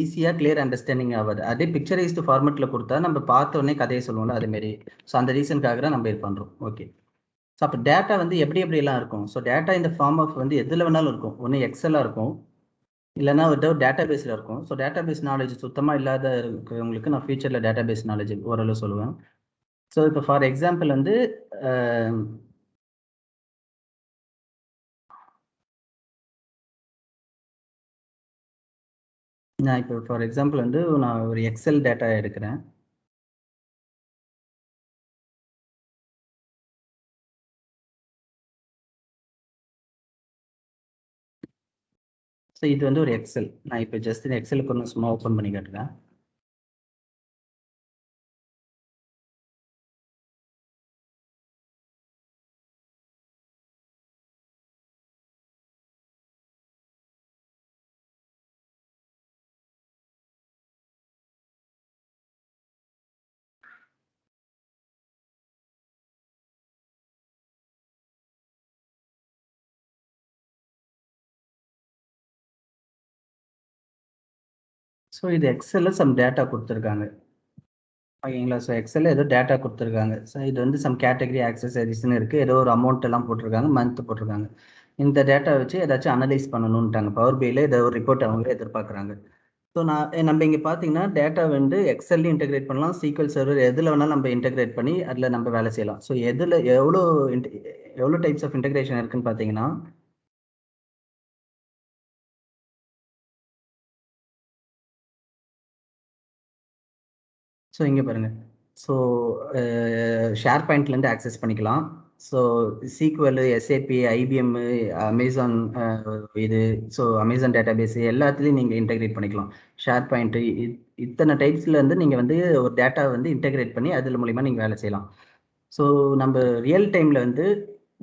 ஈஸியாக கிளியர் அண்டர்ஸ்டாண்டிங் ஆகாது. அதே பிக்சரைஸ்டு ஃபார்மேட்டில் கொடுத்தா நம்ம பார்த்த உடனே கதையை சொல்லுவோம்ல, அதேமாரி. ஸோ அந்த ரீசனுக்காக தான் நம்ம இது பண்ணுறோம். ஓகே. ஸோ அப்போ டேட்டா வந்து எப்படிலாம் இருக்கும். ஸோ டேட்டா இந்த ஃபார்ம் ஆஃப் வந்து எதில் வேணாலும் இருக்கும். ஒன்று எக்ஸலாக இருக்கும், இல்லைன்னா ஒரு டேட்டா பேஸில் இருக்கும். ஸோ டேட்டா பேஸ் நாலேஜ் சுத்தமாக இல்லாத இருக்கிறவங்களுக்கு நான் ஃபியூச்சரில் டேட்டா பேஸ் நாலேஜ் ஓரளவு சொல்லுவேன். ஸோ இப்போ ஃபார் எக்ஸாம்பிள் வந்து நான் இப்போ ஃபார் எக்ஸாம்பிள் வந்து நான் ஒரு எக்ஸல் டேட்டா எடுக்கிறேன். ஸோ இது வந்து ஒரு எக்ஸல். நான் இப்போ ஜஸ்ட் இந்த எக்ஸலுக்கு ஒன்று சும்மா ஓப்பன் பண்ணி காட்டுறேன். ஸோ இது எக்ஸலில் சம் டேட்டா கொடுத்துருக்காங்க. ஓகேங்களா. ஸோ எக்ஸலில் ஏதோ டேட்டா கொடுத்துருக்காங்க. ஸோ இது வந்து சம் கேட்டகரி ஆக்சசரிஸ்ன்னு இருக்குது. ஏதோ ஒரு அமௌண்ட் எல்லாம் போட்டிருக்காங்க, மந்த் போட்டிருக்காங்க. இந்த டேட்டா வச்சு ஏதாச்சும் அனலைஸ் பண்ணணுன்ட்டாங்க. பவர் பிஐல ஏதோ ஒரு ரிப்போர்ட் அவங்களே எதிர்பார்க்குறாங்க. ஸோ நம்ம இங்கே பார்த்தீங்கன்னா டேட்டா வந்து எக்ஸல்லையும் இன்டெகிரேட் பண்ணலாம், சீக்வல் சர்வர் எதில் வேணாலும் நம்ம இன்டெகிரேட் பண்ணி அதில் நம்ம வேலை செய்யலாம். ஸோ எதில் எவ்வளோ டைப்ஸ் ஆஃப் இன்டெகிரேஷன் இருக்குன்னு பார்த்தீங்கன்னா, ஸோ இங்கே பாருங்கள். ஸோ ஷேர் பாயிண்ட்லேருந்து ஆக்சஸ் பண்ணிக்கலாம். So SQL, SAP, IBM, Amazon, இது ஸோ அமேசான் டேட்டாபேஸ் எல்லாத்துலேயும் நீங்கள் இன்டெகிரேட் பண்ணிக்கலாம். ஷேர் பாயிண்ட்டு இத்தனை டைப்ஸில் வந்து நீங்கள் வந்து ஒரு டேட்டா வந்து இன்டெகிரேட் பண்ணி அதில் மூலிமா நீங்கள் வேலை செய்யலாம். ஸோ நம்ம ரியல் டைமில் வந்து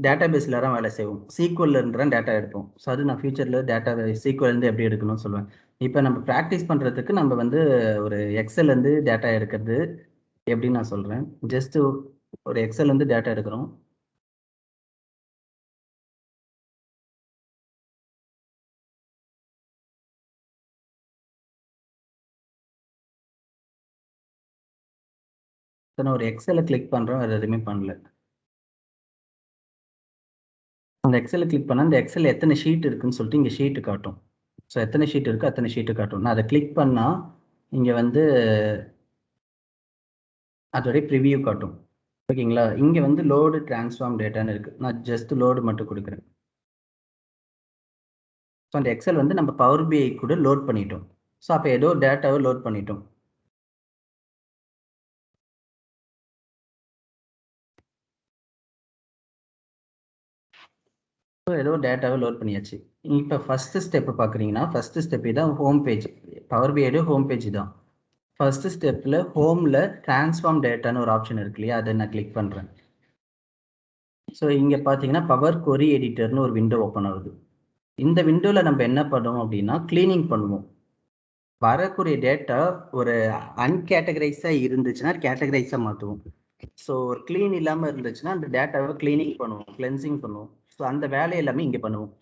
டேட்டாபேஸில் தான் வேலை செய்வோம். சீக்வல்லேருந்து தான் டேட்டா எடுப்போம். ஸோ அது நான் ஃபியூச்சரில் டேட்டா சீக்வல்லேருந்து எப்படி எடுக்கணும்னு சொல்லுவேன். இப்போ நம்ம ப்ராக்டிஸ் பண்ணுறதுக்கு நம்ம வந்து ஒரு எக்ஸல்லேருந்து டேட்டா எடுக்கிறது எப்படின்னு நான் சொல்கிறேன். ஜஸ்ட்டு ஒரு எக்ஸல்லேருந்து டேட்டா எடுக்கிறோம். ஸோ நான் ஒரு எக்ஸலை கிளிக் பண்ணுறேன், வேறு எதுவுமே பண்ணல. அந்த எக்ஸலை கிளிக் பண்ணால் அந்த எக்ஸல் எத்தனை ஷீட் இருக்குன்னு சொல்லிட்டு இங்கே ஷீட்டு காட்டும். ஸோ எத்தனை ஷீட் இருக்கோ அத்தனை ஷீட்டு காட்டும். நான் அதை கிளிக் பண்ணால் இங்கே வந்து அதோடைய ப்ரிவியூ காட்டும். ஓகேங்களா. இங்கே வந்து லோடு டிரான்ஸ்ஃபார்ம் டேட்டான்னு இருக்குது. நான் ஜஸ்ட் லோடு மட்டும் கொடுக்குறேன். ஸோ அந்த எக்ஸல் வந்து நம்ம பவர் பிஐ கூட லோட் பண்ணிட்டோம். ஸோ அப்போ ஏதோ டேட்டாவை லோட் பண்ணிட்டோம். ஸோ ஏதோ டேட்டாவை லோட் பண்ணியாச்சு. இப்போ ஃபஸ்ட்டு ஸ்டெப்பு பார்க்குறீங்கன்னா, ஃபஸ்ட்டு ஸ்டெப் இதான் ஹோம் பேஜ். பவர் பிஐடு ஹோம் பேஜ் தான். ஃபஸ்ட்டு ஸ்டெப்பில் ஹோமில் ட்ரான்ஸ்ஃபார்ம் டேட்டான்னு ஒரு ஆப்ஷன் இருக்கு இல்லையா, அதை நான் கிளிக் பண்ணுறேன். ஸோ இங்கே பார்த்தீங்கன்னா பவர் கொரி எடிட்டர்னு ஒரு விண்டோ ஓப்பன் ஆகுது. இந்த விண்டோவில் நம்ம என்ன பண்ணுவோம் அப்படின்னா, கிளீனிங் பண்ணுவோம். வரக்கூடிய டேட்டா ஒரு அன்கேட்டகரைஸாக இருந்துச்சுன்னா கேட்டகரைஸாக மாற்றுவோம். ஸோ ஒரு க்ளீன் இல்லாமல் இருந்துச்சுன்னா அந்த டேட்டாவை கிளீனிங் பண்ணுவோம், கிளென்சிங் பண்ணுவோம். ஸோ அந்த வேலை எல்லாமே இங்கே பண்ணுவோம்.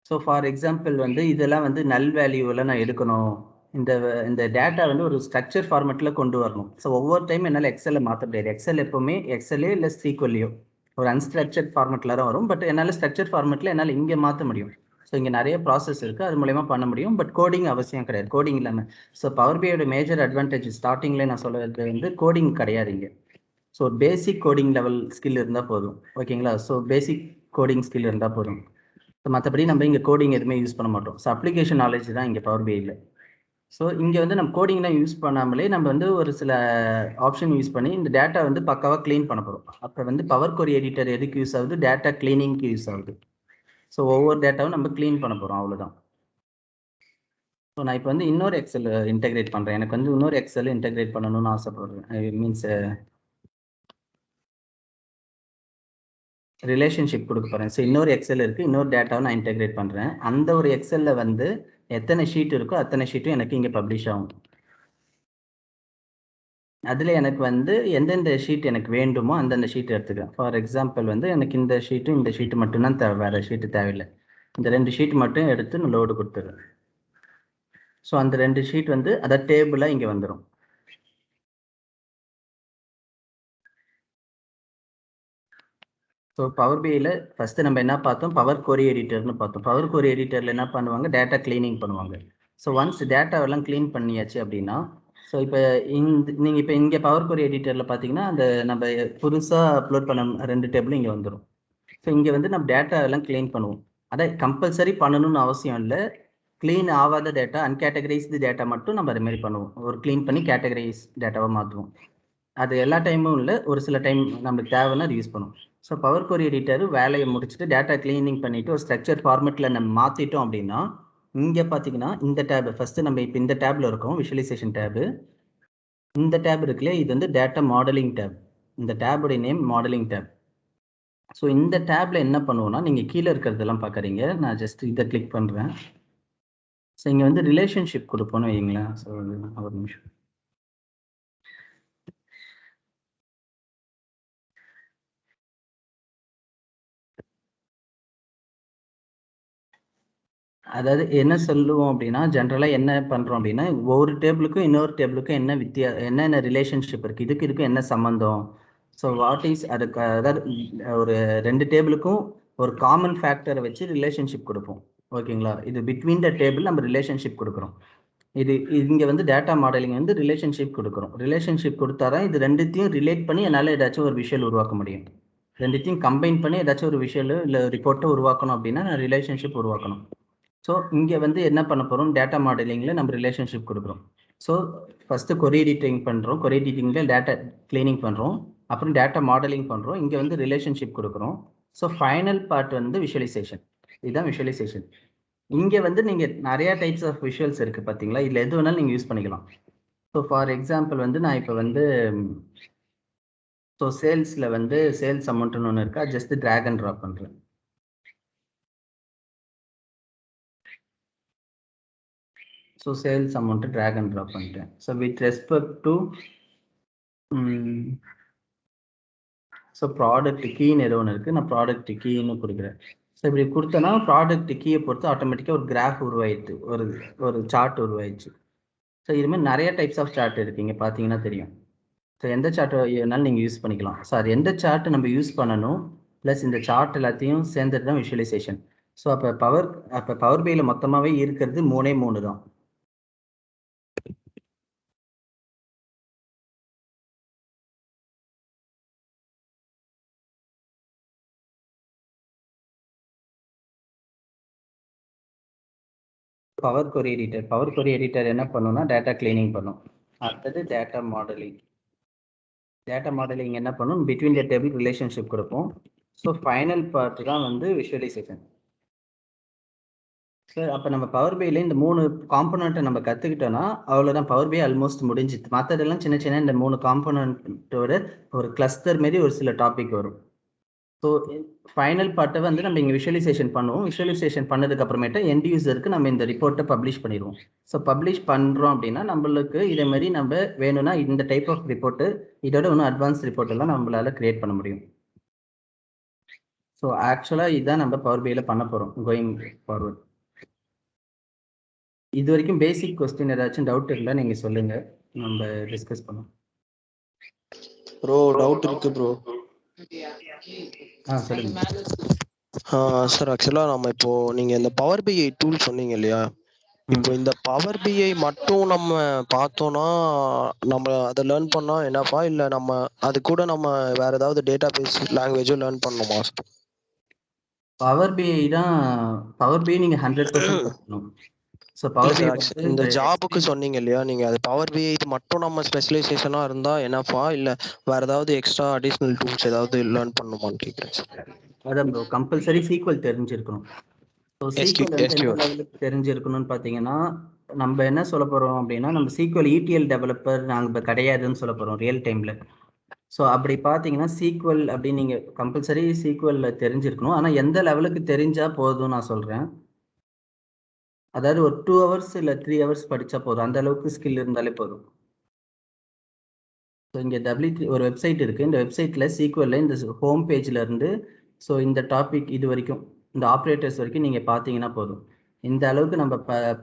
ஸோ ஃபார் எக்ஸாம்பிள் வந்து இதெல்லாம் வந்து நல் வேல்யூவில் நான் எடுக்கணும், இந்த இந்த டேட்டா வந்து ஒரு ஸ்ட்ரக்சர் ஃபார்மெட்டில் கொண்டு வரணும். ஸோ ஒவ்வொரு டைம் என்னால் எக்ஸலில் மாற்ற முடியாது. எக்ஸல் எப்போவுமே எக்ஸலே இல்லை சீக்வல்லையோ ஒரு அன்ஸ்ட்ரக்சர்ட் ஃபார்மெட்டில் தான் வரும். பட் என்னால் ஸ்ட்ரக்சர் ஃபார்மெட்டில் என்னால் இங்கே மாற்ற முடியும். ஸோ இங்கே நிறைய ப்ராசஸ் இருக்குது, அது மூலயமா பண்ண முடியும். பட் கோடிங் அவசியம் கிடையாது. கோடிங் இல்லாமல் ஸோ பவர் பிஐயோட மேஜர் அட்வான்டேஜ் ஸ்டார்டிங்லேயே நான் சொல்கிறது வந்து கோடிங் கிடையாது இங்கே. So basic coding level skill இருந்தால் போதும். ஓகேங்களா? ஸோ பேசிக் கோடிங் ஸ்கில் இருந்தால் போதும். ஸோ மற்றபடி நம்ம இங்கே கோடிங் எதுவுமே யூஸ் பண்ண மாட்டோம். ஸோ அப்ளிகேஷன் நாலேஜ் தான் இங்கே பவர் பிஐயில். ஸோ இங்கே வந்து நம்ம கோடிங்லாம் யூஸ் பண்ணாமலே நம்ம வந்து ஒரு சில ஆப்ஷன் யூஸ் பண்ணி இந்த டேட்டா வந்து பக்காவாக க்ளீன் பண்ண போகிறோம். அப்போ வந்து பவர் கொரி எடிட்டர் எதுக்கு யூஸ் ஆகுது? டேட்டா க்ளீனிங்க்கு யூஸ் ஆகுது. ஸோ ஒவ்வொரு டேட்டாவும் நம்ம க்ளீன் பண்ண போகிறோம், அவ்வளோதான். ஸோ நான் இப்போ வந்து இன்னொரு எக்ஸல் இன்டெகிரேட் பண்ணுறேன். எனக்கு வந்து இன்னொரு எக்ஸல் இன்டெகிரேட் பண்ணணும்னு ஆசைப்படுறேன். மீன்ஸ் ரிலேஷன்ஷிப் கொடுக்க போகிறேன். ஸோ இன்னொரு எக்ஸல் இருக்குது, இன்னொரு டேட்டாவை நான் இன்டெகிரேட் பண்ணுறேன். அந்த ஒரு எக்ஸலில் வந்து எத்தனை ஷீட் இருக்கோ அத்தனை ஷீட்டும் எனக்கு இங்கே பப்ளிஷ் ஆகும். அதில் எனக்கு வந்து எந்தெந்த ஷீட் எனக்கு வேண்டுமோ அந்தந்த ஷீட் எடுத்துக்கிறேன். ஃபார் எக்ஸாம்பிள் வந்து எனக்கு இந்த ஷீட்டு மட்டும்தான் தேவை, வேறு ஷீட்டு தேவையில்லை. இந்த 2 ஷீட் மட்டும் எடுத்து நான் லோடு கொடுத்துருவேன். ஸோ அந்த 2 ஷீட் வந்து அதை டேபிளாக இங்கே வந்துடும். ஸோ பவர் பிஐயில் ஃபஸ்ட்டு நம்ம என்ன பார்த்தோம்? பவர் கொரி எடிட்டர்னு பார்த்தோம். பவர் கொரி எடிட்டரில் என்ன பண்ணுவாங்க? டேட்டா க்ளீனிங் பண்ணுவாங்க. ஸோ ஒன்ஸ் டேட்டாவெல்லாம் க்ளீன் பண்ணியாச்சு அப்படின்னா, ஸோ இப்போ நீங்கள் இப்போ இங்கே பவர் கொரி எடிட்டரில் பார்த்தீங்கன்னா அந்த நம்ம புதுசாக அப்லோட் பண்ண 2 டேபிளும் இங்கே வந்துடும். ஸோ இங்கே வந்து நம்ம டேட்டா எல்லாம் க்ளீன் பண்ணுவோம். அதை கம்பல்சரி பண்ணணும்னு அவசியம் இல்லை. க்ளீன் ஆகாத டேட்டா, அன்கேட்டகரைஸ்டு டேட்டா மட்டும் நம்ம அது மாதிரி பண்ணுவோம். ஒரு க்ளீன் பண்ணி கேட்டகரைஸ் டேட்டாவை மாற்றுவோம். அது எல்லா டைமும் இல்லை, ஒரு சில டைம் நமக்கு தேவைன்னா அது யூஸ் பண்ணுவோம். ஸோ பவர் கொரி எடிட்டர் வேலையை முடிச்சுட்டு டேட்டா க்ளீனிங் பண்ணிவிட்டு ஒரு ஸ்ட்ரக்சர் ஃபார்மெட்டில் நம்ம மாற்றிட்டோம் அப்படின்னா, இங்கே பார்த்தீங்கன்னா இந்த டேப் ஃபஸ்ட்டு நம்ம இப்போ இந்த டேப்பில் இருக்கோம், விஷுவலைசேஷன் டேபு. இந்த டேப் இருக்குல்லையே, இது வந்து டேட்டா மாடலிங் டேப். இந்த டேபுடைய நேம் மாடலிங் டேப். ஸோ இந்த டேப்பில் என்ன பண்ணுவோம்னா, நீங்கள் கீழே இருக்கிறதெல்லாம் பார்க்குறீங்க, நான் ஜஸ்ட் இதை கிளிக் பண்ணுறேன். ஸோ இங்கே வந்து ரிலேஷன்ஷிப் கொடுப்போன்னு வைங்களேன். ஸோ ஒரு நிமிஷம். அதாவது என்ன சொல்லுவோம் அப்படின்னா, ஜென்ரலாக என்ன பண்ணுறோம் அப்படின்னா, ஒவ்வொரு டேபிளுக்கும் இன்னொரு டேபிளுக்கும் என்னென்ன ரிலேஷன்ஷிப் இருக்குது, இதுக்கும் என்ன சம்மந்தம். ஸோ வாட் இஸ் அதுக்கு, அதாவது ஒரு 2 டேபிளுக்கும் ஒரு காமன் ஃபேக்டரை வச்சு ரிலேஷன்ஷிப் கொடுப்போம். ஓகேங்களா? இது பிட்வீன் த டேபிள் நம்ம ரிலேஷன்ஷிப் கொடுக்குறோம். இது இங்கே வந்து டேட்டா மாடலிங் வந்து ரிலேஷன்ஷிப் கொடுக்குறோம். ரிலேஷன்ஷிப் கொடுத்தா தான் இது ரெண்டுத்தையும் ரிலேட் பண்ணி என்னால் ஏதாச்சும் ஒரு விஷுவல் உருவாக்க முடியும். ரெண்டுத்தையும் கம்பைன் பண்ணி ஏதாச்சும் ஒரு விஷுவல் இல்லை ரிப்போர்ட்டை உருவாக்கணும் அப்படின்னா நான் ரிலேஷன்ஷிப் உருவாக்கணும். ஸோ இங்கே வந்து என்ன பண்ண போகிறோம்? டேட்டா மாடலிங்கில் நம்ம ரிலேஷன்ஷிப் கொடுக்குறோம். ஸோ ஃபஸ்ட்டு கொரி எடிட்டிங் பண்ணுறோம். கொரி எடிட்டிங்கில் டேட்டா க்ளீனிங் பண்ணுறோம். அப்புறம் டேட்டா மாடலிங் பண்ணுறோம். இங்கே வந்து ரிலேஷன்ஷிப் கொடுக்குறோம். ஸோ ஃபைனல் பார்ட் வந்து விஷுவலைசேஷன். இதுதான் விஷுவலைசேஷன். இங்கே வந்து நீங்கள் நிறையா டைப்ஸ் ஆஃப் விஷுவல்ஸ் இருக்குது பார்த்தீங்களா? இதில் எது வேணாலும் நீங்கள் யூஸ் பண்ணிக்கலாம். ஸோ ஃபார் எக்ஸாம்பிள் வந்து நான் இப்போ வந்து ஸோ சேல்ஸில் வந்து சேல்ஸ் அமௌண்ட்டுன்னு ஒன்று இருக்கா, ஜஸ்ட் ட்ராக் அண்ட் ட்ராப் பண்ணுறேன். So sales amount drag and drop பண்ணிட்டேன். So with respect to so product கீன்னு ஏதோ ஒன்று இருக்குது, நான் ப்ராடக்ட் கீன்னு கொடுக்குறேன். ஸோ இப்படி கொடுத்தேன்னா ப்ராடக்ட் கீயை பொறுத்து ஆட்டோமேட்டிக்காக ஒரு கிராஃப் உருவாயிடுது, ஒரு சார்ட் உருவாயிடுச்சு. ஸோ இதுமாதிரி நிறைய டைப்ஸ் ஆஃப் சார்ட் இருக்குது, இங்கே பார்த்தீங்கன்னா தெரியும். ஸோ எந்த சார்ட் வேணாலும் நீங்கள் யூஸ் பண்ணிக்கலாம். ஸோ அது எந்த சார்ட் நம்ம யூஸ் பண்ணணும், ப்ளஸ் இந்த சார்ட் எல்லாத்தையும் சேர்ந்தது தான் விஷுவலைசேஷன். ஸோ அப்போ பவர் பிஐயில் மொத்தமாகவே இருக்கிறது 3 தான். பவர் கொரி எடிட்டர் என்ன பண்ணுன்னா டேட்டா கிளீனிங் பண்ணும். அடுத்தது டேட்டா மாடலிங் என்ன பண்ணும்? பிட்வீன் த டேபிள் ரிலேஷன்ஷிப் கொடுப்போம். ஸோ ஃபைனல் பார்ட் தான் வந்து விஷுவலைசேஷன். சார் அப்போ நம்ம பவர் பிஐல இந்த 3 காம்போனண்ட்டை நம்ம கற்றுக்கிட்டோன்னா அவ்வளோதான், பவர் பிஐ ஆல்மோஸ்ட் முடிஞ்சுது. மற்றதெல்லாம் சின்ன சின்ன இந்த 3 காம்போனண்ட்டோட ஒரு கிளஸ்டர் மாரி ஒரு சில டாபிக் வரும். ஸோ ஃபைனல் பார்ட்டை வந்து நம்ம இங்கே விஷுவலைசேஷன் பண்ணுவோம். விஷுவலைசேஷன் பண்ணதுக்கு அப்புறமேட்டு எண்ட் யூசருக்கு நம்ம இந்த ரிப்போர்ட்டை பப்ளிஷ் பண்ணிடுவோம். ஸோ பப்ளிஷ் பண்ணுறோம் அப்படின்னா நம்மளுக்கு இதே மாதிரி நம்ம வேணும்னா இந்த டைப் ஆஃப் ரிப்போர்ட்டு இதோட இன்னும் அட்வான்ஸ் ரிப்போர்ட் எல்லாம் நம்மளால கிரியேட் பண்ண முடியும். ஸோ ஆக்சுவலாக இதுதான் நம்ம பவர் பிஐல பண்ண போகிறோம் கோயிங் ஃபார்வர்ட். இது வரைக்கும் பேசிக் கொஸ்டின் ஏதாச்சும் டவுட் இருந்தா நீங்க சொல்லுங்க, நம்ம டிஸ்கஸ் பண்ணுவோம். ப்ரோ டவுட் இருக்கு ப்ரோ. சொல்லுங்க. சார் ஆக்சுவலா நம்ம இப்போ நீங்க இந்த பவர் பிஐ டூல் சொன்னீங்க இல்லையா, இப்போ இந்த பவர் பிஐ மட்டும் நம்ம பார்த்தோம்னா நம்ம அதை லேர்ன் பண்ணா என்னப்பா, இல்ல நம்ம அது கூட நம்ம வேற ஏதாவது டேட்டா பேஸ் லாங்குவேஜும் லேர்ன் பண்ணணுமா? பவர் பிஐ தான், பவர் பிஐ நீங்க 100% கத்துக்கணும். ஸோ பவர் பிஐ இந்த ஜாபுக்கு சொன்னீங்க இல்லையா, நீங்க அது பவர் பிஐ மட்டும் நம்ம ஸ்பெஷலைசேஷனா இருந்தா என்னப்பா, இல்ல வேற ஏதாவது எக்ஸ்ட்ரா அடிஷனல் டூல்ஸ் ஏதாவது லேர்ன் பண்ணணுமான்னு கேக்குறேன் சார். அதான் ப்ரோ, கம்பல்சரி சீக்வல் தெரிஞ்சிருக்கணும். ஸோ சீக்வல் வந்து எந்த லெவலுக்கு தெரிஞ்சிருக்கணும்னு பார்த்தீங்கன்னா, நம்ம என்ன சொல்ல போறோம் அப்படின்னா, நம்ம சீக்வல் இடிஎல் டெவலப்பர் நாங்கள் கிடையாதுன்னு சொல்ல போறோம் ரியல் டைம்ல. ஸோ அப்படி பார்த்தீங்கன்னா சீக்வல் அப்படின்னு நீங்கள் கம்பல்சரி சீக்வலில் தெரிஞ்சிருக்கணும். ஆனால் எந்த லெவலுக்கு தெரிஞ்சால் போதும் நான் சொல்கிறேன். அதாவது ஒரு 2 ஹவர்ஸ் இல்லை 3 ஹவர்ஸ் படித்தா போதும், அந்த அளவுக்கு ஸ்கில் இருந்தாலே போதும். ஸோ இங்கே ஒரு வெப்சைட் இருக்குது. இந்த வெப்சைட்டில் சீக்வலில் இந்த ஹோம் பேஜில் இருந்து ஸோ இந்த டாபிக் இது வரைக்கும் இந்த ஆப்ரேட்டர்ஸ் வரைக்கும் நீங்கள் பார்த்தீங்கன்னா போதும். இந்த அளவுக்கு நம்ம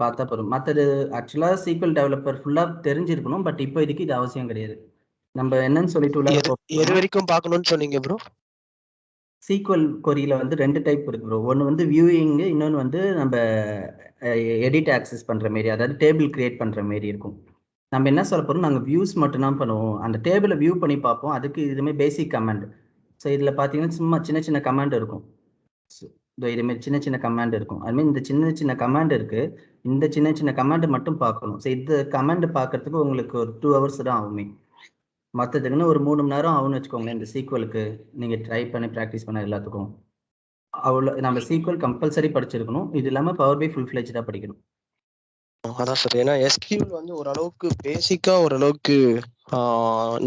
பார்த்தா போதும். மற்றது ஆக்சுவலாக சீக்வல் டெவலப்பர் ஃபுல்லாக தெரிஞ்சிருக்கணும். பட் இப்போ இதுக்கு இது அவசியம் கிடையாது. நம்ம என்னன்னு சொல்லிட்டு எது வரைக்கும் பார்க்கணும்னு சொன்னீங்க ப்ரோ? சீக்வல் கொரியில் வந்து 2 டைப் இருக்கு ப்ரோ. ஒன்று வந்து வியூயிங்கு, இன்னொன்று வந்து நம்ம எடிட் ஆக்சஸ் பண்ணுற மாரி, அதாவது டேபிள் கிரியேட் பண்ணுற மாரி இருக்கும். நம்ம என்ன சொல்ல போகிறோம், நாங்கள் வியூஸ் மட்டும்தான் பண்ணுவோம். அந்த டேபிளை வியூ பண்ணி பார்ப்போம். அதுக்கு இதுமாதிரி பேசிக் கமாண்ட். ஸோ இதில் பார்த்தீங்கன்னா சும்மா சின்ன சின்ன கமாண்ட் இருக்கும். இதுமாரி சின்ன சின்ன கமாண்ட் இருக்கும். அதுமாதிரி இந்த சின்ன சின்ன கமாண்ட் இருக்குது. இந்த சின்ன சின்ன கமாண்டு மட்டும் பார்க்கணும். ஸோ இந்த கமாண்டு பார்க்கறதுக்கு உங்களுக்கு ஒரு 2 ஹவர்ஸ் தான் ஆகுமே. மற்றதுக்குன்னு ஒரு 3 மணி நேரம் ஆகும்னு வச்சுக்கோங்களேன். இந்த சீக்வலுக்கு நீங்கள் ட்ரை பண்ணி ப்ராக்டிஸ் பண்ண எல்லாத்துக்கும் அவ்வளோ நம்ம சீக்வல் கம்பல்சரி படிச்சிருக்கணும். இது இல்லாமல் பவர் பை ஃபுல் ஃப்ளெஜ்டாக படிக்கணும். அதான் சார், ஏன்னா எஸ்கியூஎல் வந்து ஓரளவுக்கு பேசிக்கா ஓரளவுக்கு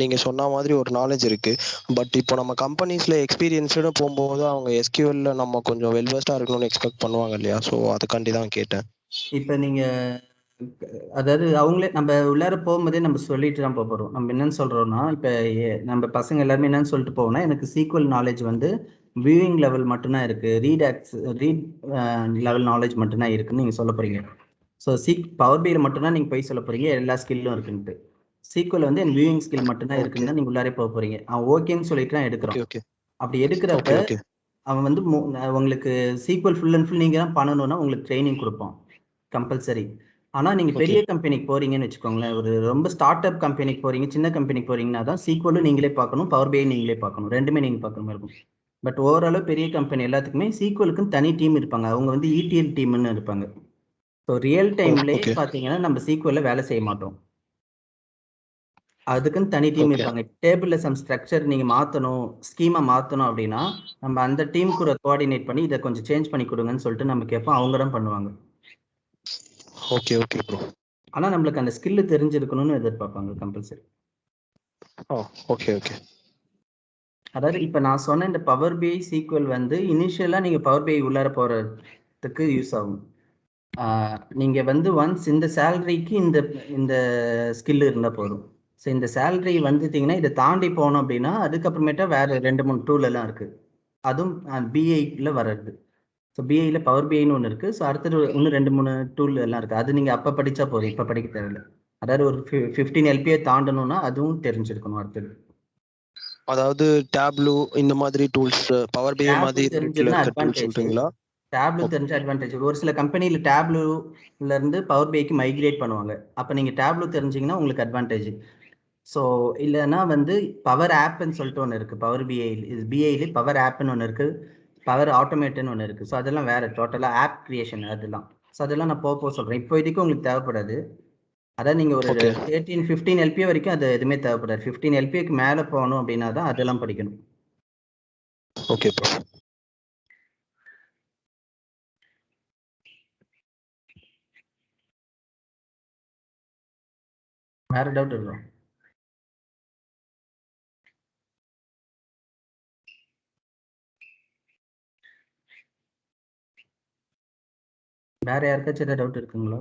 நீங்க சொன்ன மாதிரி ஒரு நாலேஜ் இருக்கு. பட் இப்போ நம்ம கம்பெனிஸ்ல எக்ஸ்பீரியன்ஸ்டு போகும்போது அவங்க எஸ்கியூஎல்ல நம்ம கொஞ்சம் வெல்வெஸ்டா இருக்கணும்னு எக்ஸ்பெக்ட் பண்ணுவாங்க இல்லையா? ஸோ அதுக்காண்டி தான் கேட்டேன். இப்போ நீங்க அதாவது அவங்களே நம்ம உள்ளார போகும்போதே நம்ம சொல்லிட்டு தான் போகிறோம். நம்ம என்னன்னு சொல்றோம்னா, இப்போ நம்ம பசங்க எல்லாருமே என்னன்னு சொல்லிட்டு போவோம்னா, எனக்கு சீக்வல் நாலேஜ் வந்து வியூவிங் லெவல் மட்டும்தான் இருக்கு, ரீட் லெவல் நாலேஜ் மட்டும்தான் இருக்குன்னு நீங்க சொல்ல போறீங்க. ஸோ பவர் பிஐல மட்டும்தான் நீங்க போய் சொல்ல போறீங்க எல்லா ஸ்கில்லும் இருக்குன்ட்டு. சீக்வல் வந்து என் வியூவிங் ஸ்கில் மட்டும்தான் இருக்குன்னு தான் நீங்க உள்ளாரே போக போறீங்க. அவன் ஓகேன்னு சொல்லிட்டு தான் எடுக்கிறோம். அப்படி எடுக்கிறப்ப அவன் வந்து உங்களுக்கு சீக்வல் ஃபுல் அண்ட் ஃபுல் நீங்க தான் பண்ணணும்னா உங்களுக்கு ட்ரைனிங் கொடுப்போம் கம்பல்சரி. ஆனா நீங்க பெரிய கம்பெனிக்கு போறீங்கன்னு வச்சுக்கோங்களேன், ஒரு ரொம்ப ஸ்டார்ட் அப் கம்பெனிக்கு போறீங்க, சின்ன கம்பெனிக்கு போறீங்கன்னா தான் சீக்வலும் நீங்களே பார்க்கணும், பவர் பிஐ நீங்களே பார்க்கணும், ரெண்டுமே நீங்க பார்க்குற மாதிரி இருக்கும். பட் ஓவரால் பெரிய கம்பெனி எல்லாத்துக்குமே சீக்வலுக்குன்னு தனி டீம் இருப்பாங்க. அவங்க வந்து இடிஎல் டீம்னு இருப்பாங்க. ஸோ ரியல் டைம்லேயே பார்த்தீங்கன்னா நம்ம சீக்வலில் வேலை செய்ய மாட்டோம். அதுக்குன்னு தனி டீம் இருப்பாங்க. டேபிளில் சம் ஸ்ட்ரக்சர் நீங்கள் மாற்றணும், ஸ்கீமா மாற்றணும் அப்படின்னா நம்ம அந்த டீம் கூட கோஆர்டினேட் பண்ணி இதை கொஞ்சம் சேஞ்ச் பண்ணி கொடுங்கன்னு சொல்லிட்டு நம்ம கேட்போம். அவங்க தான் பண்ணுவாங்க. Okay okay bro. ஆனால் நம்மளுக்கு அந்த ஸ்கில்லு தெரிஞ்சிருக்கணும்னு எதிர்பார்ப்பாங்க கம்பல்சரி. Okay okay. அதாவது இப்போ நான் சொன்ன இந்த பவர் பிஐ சீக்வல் வந்து இனிஷியலாக நீங்கள் பவர் பிஐ உள்ளார போகிறதுக்கு யூஸ் ஆகும். நீங்கள் வந்து ஒன்ஸ் இந்த சேலரிக்கு இந்த இந்த ஸ்கில் இருந்தால் போதும். ஸோ இந்த சேலரி வந்துட்டிங்கன்னா இதை தாண்டி போனோம் அப்படின்னா அதுக்கப்புறமேட்டா வேறு 2-3 டூல் எல்லாம் இருக்குது. அதுவும் பிஐயில் வர்றது. ஸோ பிஐயில் பவர் பிஐன்னு ஒன்று இருக்குது. ஸோ அடுத்தது இன்னும் 2-3 டூல் எல்லாம் இருக்குது. அது நீங்கள் அப்போ படித்தா போதும், இப்போ படிக்க தேவையில்லை. அதாவது ஒரு 15 எல்பியை தாண்டணும்னா அதுவும் தெரிஞ்சிருக்கணும் அடுத்தது. அதாவது டேப்லூ இந்த மாதிரி டூல்ஸ், பவர் பிஐ மாதிரி தெரிஞ்சதுன்னா அட்வான்டேஜ். டேப்லூ தெரிஞ்ச அட்வான்டேஜ். ஒரு சில கம்பெனியில் டேப்லூல இருந்து பவர் பிஐக்கு மைக்ரேட் பண்ணுவாங்க. அப்போ நீங்கள் டேப்லூ தெரிஞ்சிங்கன்னா உங்களுக்கு அட்வான்டேஜ். ஸோ இல்லைன்னா வந்து பவர் ஆப்னு சொல்லிட்டு ஒன்று இருக்குது. பவர் பிஐல பவர் ஆப்னு ஒன்று இருக்குது, பவர் ஆட்டோமேட்டுன்னு ஒன்று இருக்குது. ஸோ அதெல்லாம் வேறு டோட்டலாக ஆப் கிரியேஷன் அதெல்லாம். ஸோ அதெல்லாம் நான் போக சொல்கிறேன். இப்போதைக்கு உங்களுக்கு தேவைப்படாது. அதான் நீங்கள் ஒரு 13-15 எல்பிஏ வரைக்கும் அது எதுவுமே தேவைப்படாது. 15 எல்பிஏக்கு மேலே போகணும் அப்படின்னா தான் அதெல்லாம் படிக்கணும். Okay bro. வேற டவுட் இருக்கா? வேற யாருக்காச்சும் ஏதாவது டவுட் இருக்குங்களா?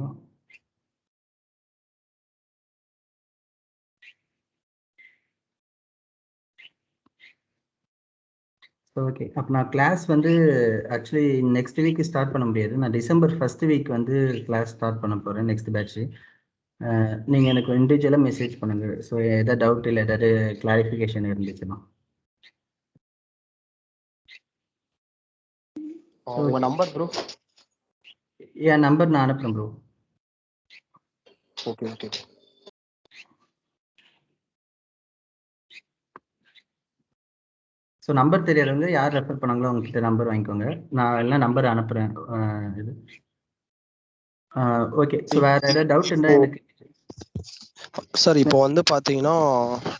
ஓகே, அப்போ நான் கிளாஸ் வந்து ஆக்சுவலி நெக்ஸ்ட் வீக் ஸ்டார்ட் பண்ண முடியாது. நான் டிசம்பர் ஃபர்ஸ்ட் வீக் வந்து கிளாஸ் ஸ்டார்ட் பண்ண போகிறேன், நெக்ஸ்ட் பேட்ச். நீங்கள் எனக்கு இண்டிவிஜுவலாக மெசேஜ் பண்ணுங்கள். ஸோ எதாவது டவுட் இல்லை, ஏதாவது கிளாரிஃபிகேஷன் இருந்துச்சுன்னா. உங்க நம்பர் ப்ரோ? என் நம்பர் நான் அனுப்புகிறேன் bro. Okay okay. So number தெரியாதவங்க யார் ரெஃபர் பண்ணாங்களோ அவங்ககிட்ட நம்பர் வாங்கிக்கோங்க. நான் எல்லாம் நம்பர் அனுப்புகிறேன். இது ஓகே. ஸோ வேறு ஏதாவது டவுட் இருந்தால் எனக்கு. சார் இப்போ வந்து பாத்தீங்கன்னா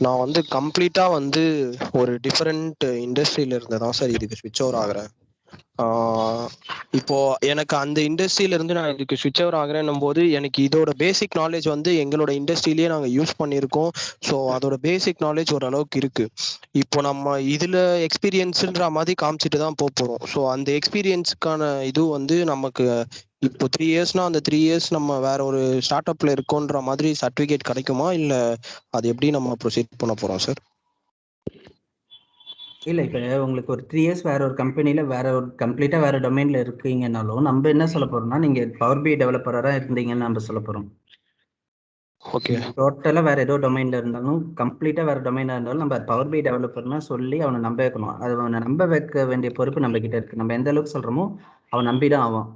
நான் வந்து கம்ப்ளீட்டா வந்து ஒரு டிஃபரெண்ட் இண்டஸ்ட்ரியில இருந்து தான் சார் இதுக்கு ஸ்விட்ச் ஓவர் ஆகுறேன். இப்போ எனக்கு அந்த இண்டஸ்ட்ரியில இருந்து நான் இதுக்கு ஸ்விட்ச் ஓவர் ஆகுறேன்னும் போது எனக்கு இதோட பேசிக் நாலேஜ் வந்து எங்களோட இண்டஸ்ட்ரியிலேயே நாங்கள் யூஸ் பண்ணியிருக்கோம். ஸோ அதோட பேசிக் நாலேஜ் ஓரளவுக்கு இருக்கு. இப்போ நம்ம இதுல எக்ஸ்பீரியன்ஸ்ன்ற மாதிரி காமிச்சிட்டு தான் போறோம். ஸோ அந்த எக்ஸ்பீரியன்ஸுக்கான இது வந்து நமக்கு இப்போ 3 இயர்ஸ்னா அந்த 3 இயர்ஸ் நம்ம வேற ஒரு ஸ்டார்ட் அப்ல இருக்கோன்ற மாதிரி சர்டிஃபிகேட் கிடைக்குமா, இல்ல அது எப்படி நம்ம ப்ரொசீட் பண்ண போறோம் சார்? இல்லை, இப்போ உங்களுக்கு ஒரு 3 இயர்ஸ் வேற ஒரு கம்பெனியில் வேற ஒரு கம்ப்ளீட்டாக வேற டொமைனில் இருக்கீங்கன்னாலும் நம்ம என்ன சொல்ல போறோம்னா, நீங்கள் பவர் பி டெவலப்பராக இருந்தீங்கன்னு நம்ம சொல்ல போகிறோம். ஓகே. டோட்டலாக வேற ஏதோ டொமைனில் இருந்தாலும் கம்ப்ளீட்டாக வேற டொமைனாக இருந்தாலும் நம்ம பவர் பி டெவலப்பர்னா சொல்லி அவனை நம்ப வைக்கணும். அது அவனை நம்ப வைக்க வேண்டிய பொறுப்பு நம்ம கிட்ட இருக்கு. நம்ம எந்த அளவுக்கு சொல்கிறோமோ அவன் நம்பிதான் ஆவான்.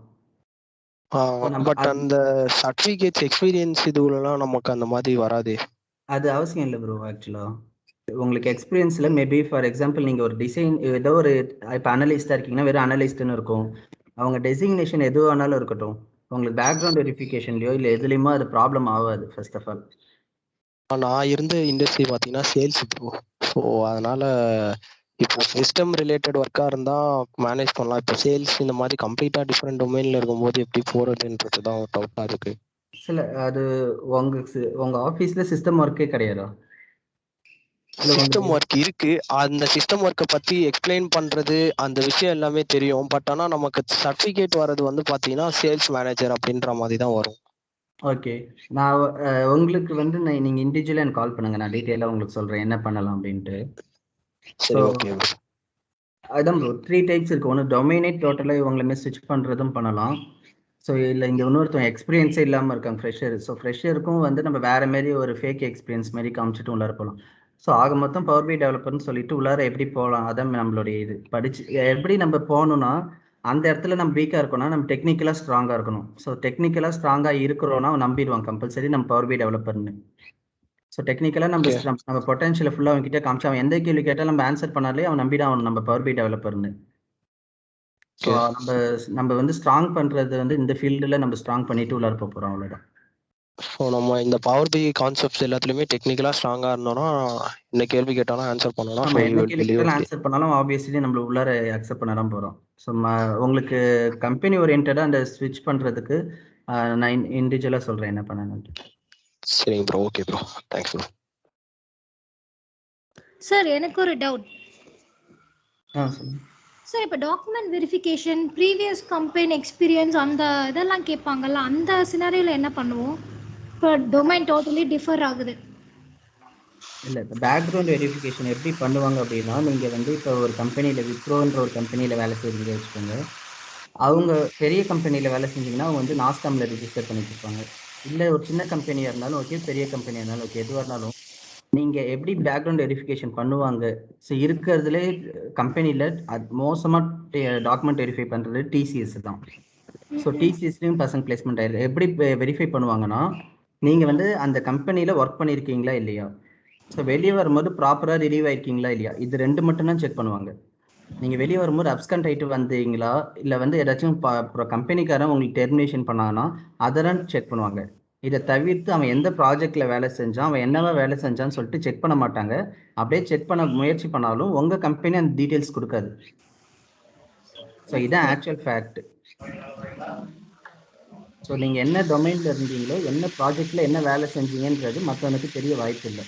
பட் அந்த சர்டிஃபிகேட்ஸ் எக்ஸ்பீரியன்ஸ் இதுலாம் நமக்கு அந்த மாதிரி வராது. அது அவசியம் இல்லை ப்ரோ. ஆக்சுவலாக உங்களுக்கு எக்ஸ்பீரியன்ஸில் மேபி ஃபார் எக்ஸாம்பிள் நீங்கள் ஒரு டிசைன் ஏதோ ஒரு இப்போ அனலிஸ்டாக இருக்கீங்கன்னா வெறும் அனலிஸ்ட்னு இருக்கும். அவங்க டெசிக்னேஷன் எது வேணாலும் இருக்கட்டும், உங்களுக்கு பேக்ரவுண்ட் வெரிஃபிகேஷன்லையோ இல்லை எதுலேயுமோ அது ப்ராப்ளம் ஆகாது. ஃபர்ஸ்ட் ஆஃப் ஆல் நான் இருந்த இண்டஸ்ட்ரி பார்த்தீங்கன்னா சேல்ஸ் ப்ரோ. ஸோ அதனால இப்போ சிஸ்டம் ரிலேட்டட் ஒர்க்காக இருந்தால் மேனேஜ் பண்ணலாம். இப்போ சேல்ஸ் இந்த மாதிரி கம்ப்ளீட்டாக டிஃப்ரெண்ட் டொமைனில் இருக்கும்போது எப்படி போகிறதுன்றது தான் ஒரு டவுட்டாக இருக்குது. அது உங்க ஆஃபீஸில் சிஸ்டம் ஒர்க்கே கிடையாதா? சிஸ்டம் ஒர்க் இருக்கு. அந்த சிஸ்டம் ஒர்க்கை பத்தி எக்ஸ்பிளைன் பண்றது அந்த விஷயம் எல்லாமே தெரியும். பட் ஆனா நமக்கு சர்டிபிகேட் வர்றது வந்து பாத்தீங்கன்னா சேல்ஸ் மேனேஜர் அப்படின்ற மாதிரி தான் வரும். ஓகே, நான் உங்களுக்கு வந்து நீங்க இண்டிவிஜுவலாக எனக்கு கால் பண்ணுங்க, நான் டீட்டெயிலாக உங்களுக்கு சொல்றேன் என்ன பண்ணலாம் அப்படின்ட்டு. சரி ஓகே. அதான் ப்ரோ 3 டைப்ஸ் இருக்கு. ஒன்று டொமைனே டோட்டலாக இவங்களுமே ஸ்விட்ச் பண்ணுறதும் பண்ணலாம். ஸோ இல்லை இங்கே இன்னொருத்தவங்க எக்ஸ்பீரியன்ஸே இல்லாமல் இருக்காங்க, ஃப்ரெஷர். ஸோ ஃப்ரெஷருக்கும் வந்து நம்ம வேற மாரி ஒரு ஃபேக் எக்ஸ்பீரியன்ஸ் மாதிரி காமிச்சிட்டு உள்ளார போகலாம். ஸோ ஆக மொத்தம் பவர் பி டெவலப்பர்னு சொல்லிட்டு உள்ளார எப்படி போகலாம், அதான் நம்மளுடைய இது படிச்சு எப்படி நம்ம போகணும்னா அந்த இடத்துல நம்ம வீக்காக இருக்கணும்னா நம்ம டெக்னிக்கலாக ஸ்ட்ராங்காக இருக்கணும். ஸோ டெக்னிக்கலாக ஸ்ட்ராங்காக இருக்கிறோன்னா நம்பிடுவாங்க கம்பல்சரி நம்ம பவர் பி டெவலப்பர்னு. ஸோ டெக்னிக்கலாக நம்ம பொட்டன்ஷியலை ஃபுல்லாக அவன் கிட்ட காமிச்சு அவன் எந்த கேள்வி கேட்டாலும் நம்ம ஆன்சர் பண்ணாலே அவன் நம்பிதான் அவன் நம்ம பவர் பி டெவலப்பர்னு. ஸோ நம்ம வந்து ஸ்ட்ராங் பண்ணுறது வந்து இந்த ஃபீல்டில் நம்ம ஸ்ட்ராங் பண்ணிட்டு உள்ளார போகிறோம், அவ்வளோதான். ஸோ நம்ம இந்த பவர் பி கான்செப்ட்ஸ் எல்லாத்துலேயுமே டெக்னிக்கலாக ஸ்ட்ராங்காக இருந்தோம்னா என்ன கேள்வி கேட்டாலும் ஆன்சர் பண்ணலாம். நம்ம என்ன கேள்வி கேட்டாலும் ஆன்சர் பண்ணாலும் ஆப்வியஸ்லி நம்ம உள்ளார அக்செப்ட் பண்ண தான் போகிறோம். ஸோ உங்களுக்கு கம்பெனி ஓரியன்டாக அந்த ஸ்விட்ச் பண்ணுறதுக்கு நான் இண்டிவிஜுவலாக சொல்கிறேன் என்ன பண்ணணும்ட்டு. சரிங்க bro. Okay bro, thanks bro. Sir எனக்கு ஒரு டவுட். சொல்லுங்க சார், இப்போ document verification previous company experience அந்த இதெல்லாம் கேட்பாங்கல்ல, அந்த சினாரியோவில் என்ன பண்ணுவோம்? இப்போ டொமைன் டோட்டலி டிஃபர் ஆகுது. இல்லை, இப்போ பேக்ரவுண்ட் வெரிஃபிகேஷன் எப்படி பண்ணுவாங்க அப்படின்னா, நீங்கள் வந்து இப்போ ஒரு கம்பெனியில் விப்ரோன்ற ஒரு கம்பெனியில் வேலை செய்கிறீங்க வச்சுக்கோங்க. அவங்க பெரிய கம்பெனியில் வேலை செஞ்சீங்கன்னா அவங்க வந்து நாஸ்காமில் ரிஜிஸ்டர் பண்ணி வச்சுருப்பாங்க. இல்லை ஒரு சின்ன கம்பெனியாக இருந்தாலும் ஓகே, பெரிய கம்பெனியாக இருந்தாலும் ஓகே, எதுவாக இருந்தாலும் நீங்கள் எப்படி பேக்ரவுண்ட் வெரிஃபிகேஷன் பண்ணுவாங்க. ஸோ இருக்கிறதுலே கம்பெனியில் மோசமாக டாக்குமெண்ட் வெரிஃபை பண்ணுறது டிசிஎஸ் தான். ஸோ டிசிஎஸ்லையும் பர்சன்ட் பிளேஸ்மெண்ட் ஆயிருக்கு. எப்படி வெரிஃபை பண்ணுவாங்கன்னா, நீங்கள் வந்து அந்த கம்பெனியில் ஒர்க் பண்ணியிருக்கீங்களா இல்லையா, ஸோ வெளியே வரும்போது ப்ராப்பராக ரிலீவ் ஆயிருக்கீங்களா இல்லையா, இது 2 மட்டும்தான் செக் பண்ணுவாங்க. நீங்கள் வெளியே வரும்போது அப்ஸ்கண்ட் ஆகிட்டு வந்தீங்களா, இல்லை வந்து ஏதாச்சும் கம்பெனிக்காரன் உங்களுக்கு டெர்மினேஷன் பண்ணாங்கன்னா அதெல்லாம் செக் பண்ணுவாங்க. இதை தவிர்த்து அவன் எந்த ப்ராஜெக்டில் வேலை செஞ்சான், அவன் என்னவா வேலை செஞ்சான்னு சொல்லிட்டு செக் பண்ண மாட்டாங்க. அப்படியே செக் பண்ண முயற்சி பண்ணாலும் உங்கள் கம்பெனி அந்த டீட்டெயில்ஸ் கொடுக்காது. ஸோ இதான் ஆக்சுவல் ஃபேக்ட். ஸோ நீங்கள் என்ன டொமைனில் இருந்தீங்களோ என்ன ப்ராஜெக்டில் என்ன வேலை செஞ்சீங்கன்றது மற்றவனுக்கு தெரிய வாய்ப்பு இல்லை.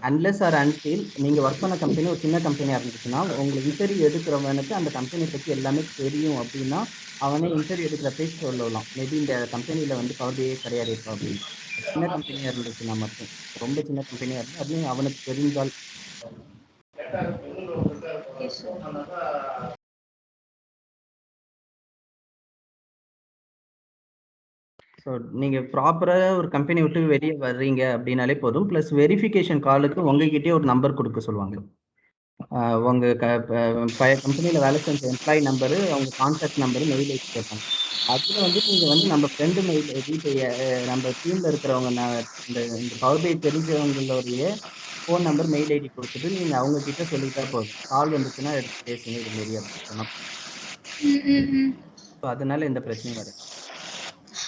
அன்லெஸ் ஆர் அன்டில் நீங்கள் ஒர்க் பண்ண கம்பெனி ஒரு சின்ன கம்பெனியாக இருந்துச்சுன்னா உங்களை இன்டர்வியூ எடுக்கிறவனுக்கு அந்த கம்பெனி பற்றி எல்லாமே தெரியும் அப்படின்னா அவனே இன்டர்வியூ எடுக்கிறப்பே சொல்லலாம் மேபி இந்த கம்பெனியில் வந்து பவர் பிஐ கிடையாது இப்போ அப்படின்னு. சின்ன கம்பெனியாக இருந்துச்சுன்னா மட்டும், ரொம்ப சின்ன கம்பெனியாக இருந்தால் அதுவும் அவனுக்கு தெரிஞ்சால். ஸோ நீங்கள் ப்ராப்பராக ஒரு கம்பெனி விட்டு வெளியே வர்றீங்க அப்படின்னாலே போதும். ப்ளஸ் வெரிஃபிகேஷன் காலுக்கு உங்ககிட்டயே ஒரு நம்பர் கொடுக்க சொல்லுவாங்க. உங்கள் பழைய கம்பெனியில் வேலை செஞ்ச எம்ப்ளாயி நம்பரு, அவங்க கான்டாக்ட் நம்பரு, மெயில் ஐடி கேட்பாங்க. அதில் வந்து நீங்கள் வந்து நம்ம ஃப்ரெண்டு மெயில் ஐடி, இப்போ நம்ம டீமில் இருக்கிறவங்க இந்த இந்த பவர் பை தெரிஞ்சவங்களுடைய ஃபோன் நம்பர், மெயில் ஐடி கொடுத்துட்டு நீங்கள் அவங்க கிட்ட சொல்லிட்டா போதும். கால் வந்துச்சுன்னா எடுத்து பேசுங்க இது மாரி அப்படின்னு சொன்னால். ஸோ அதனால எந்த பிரச்சனையும் வராது.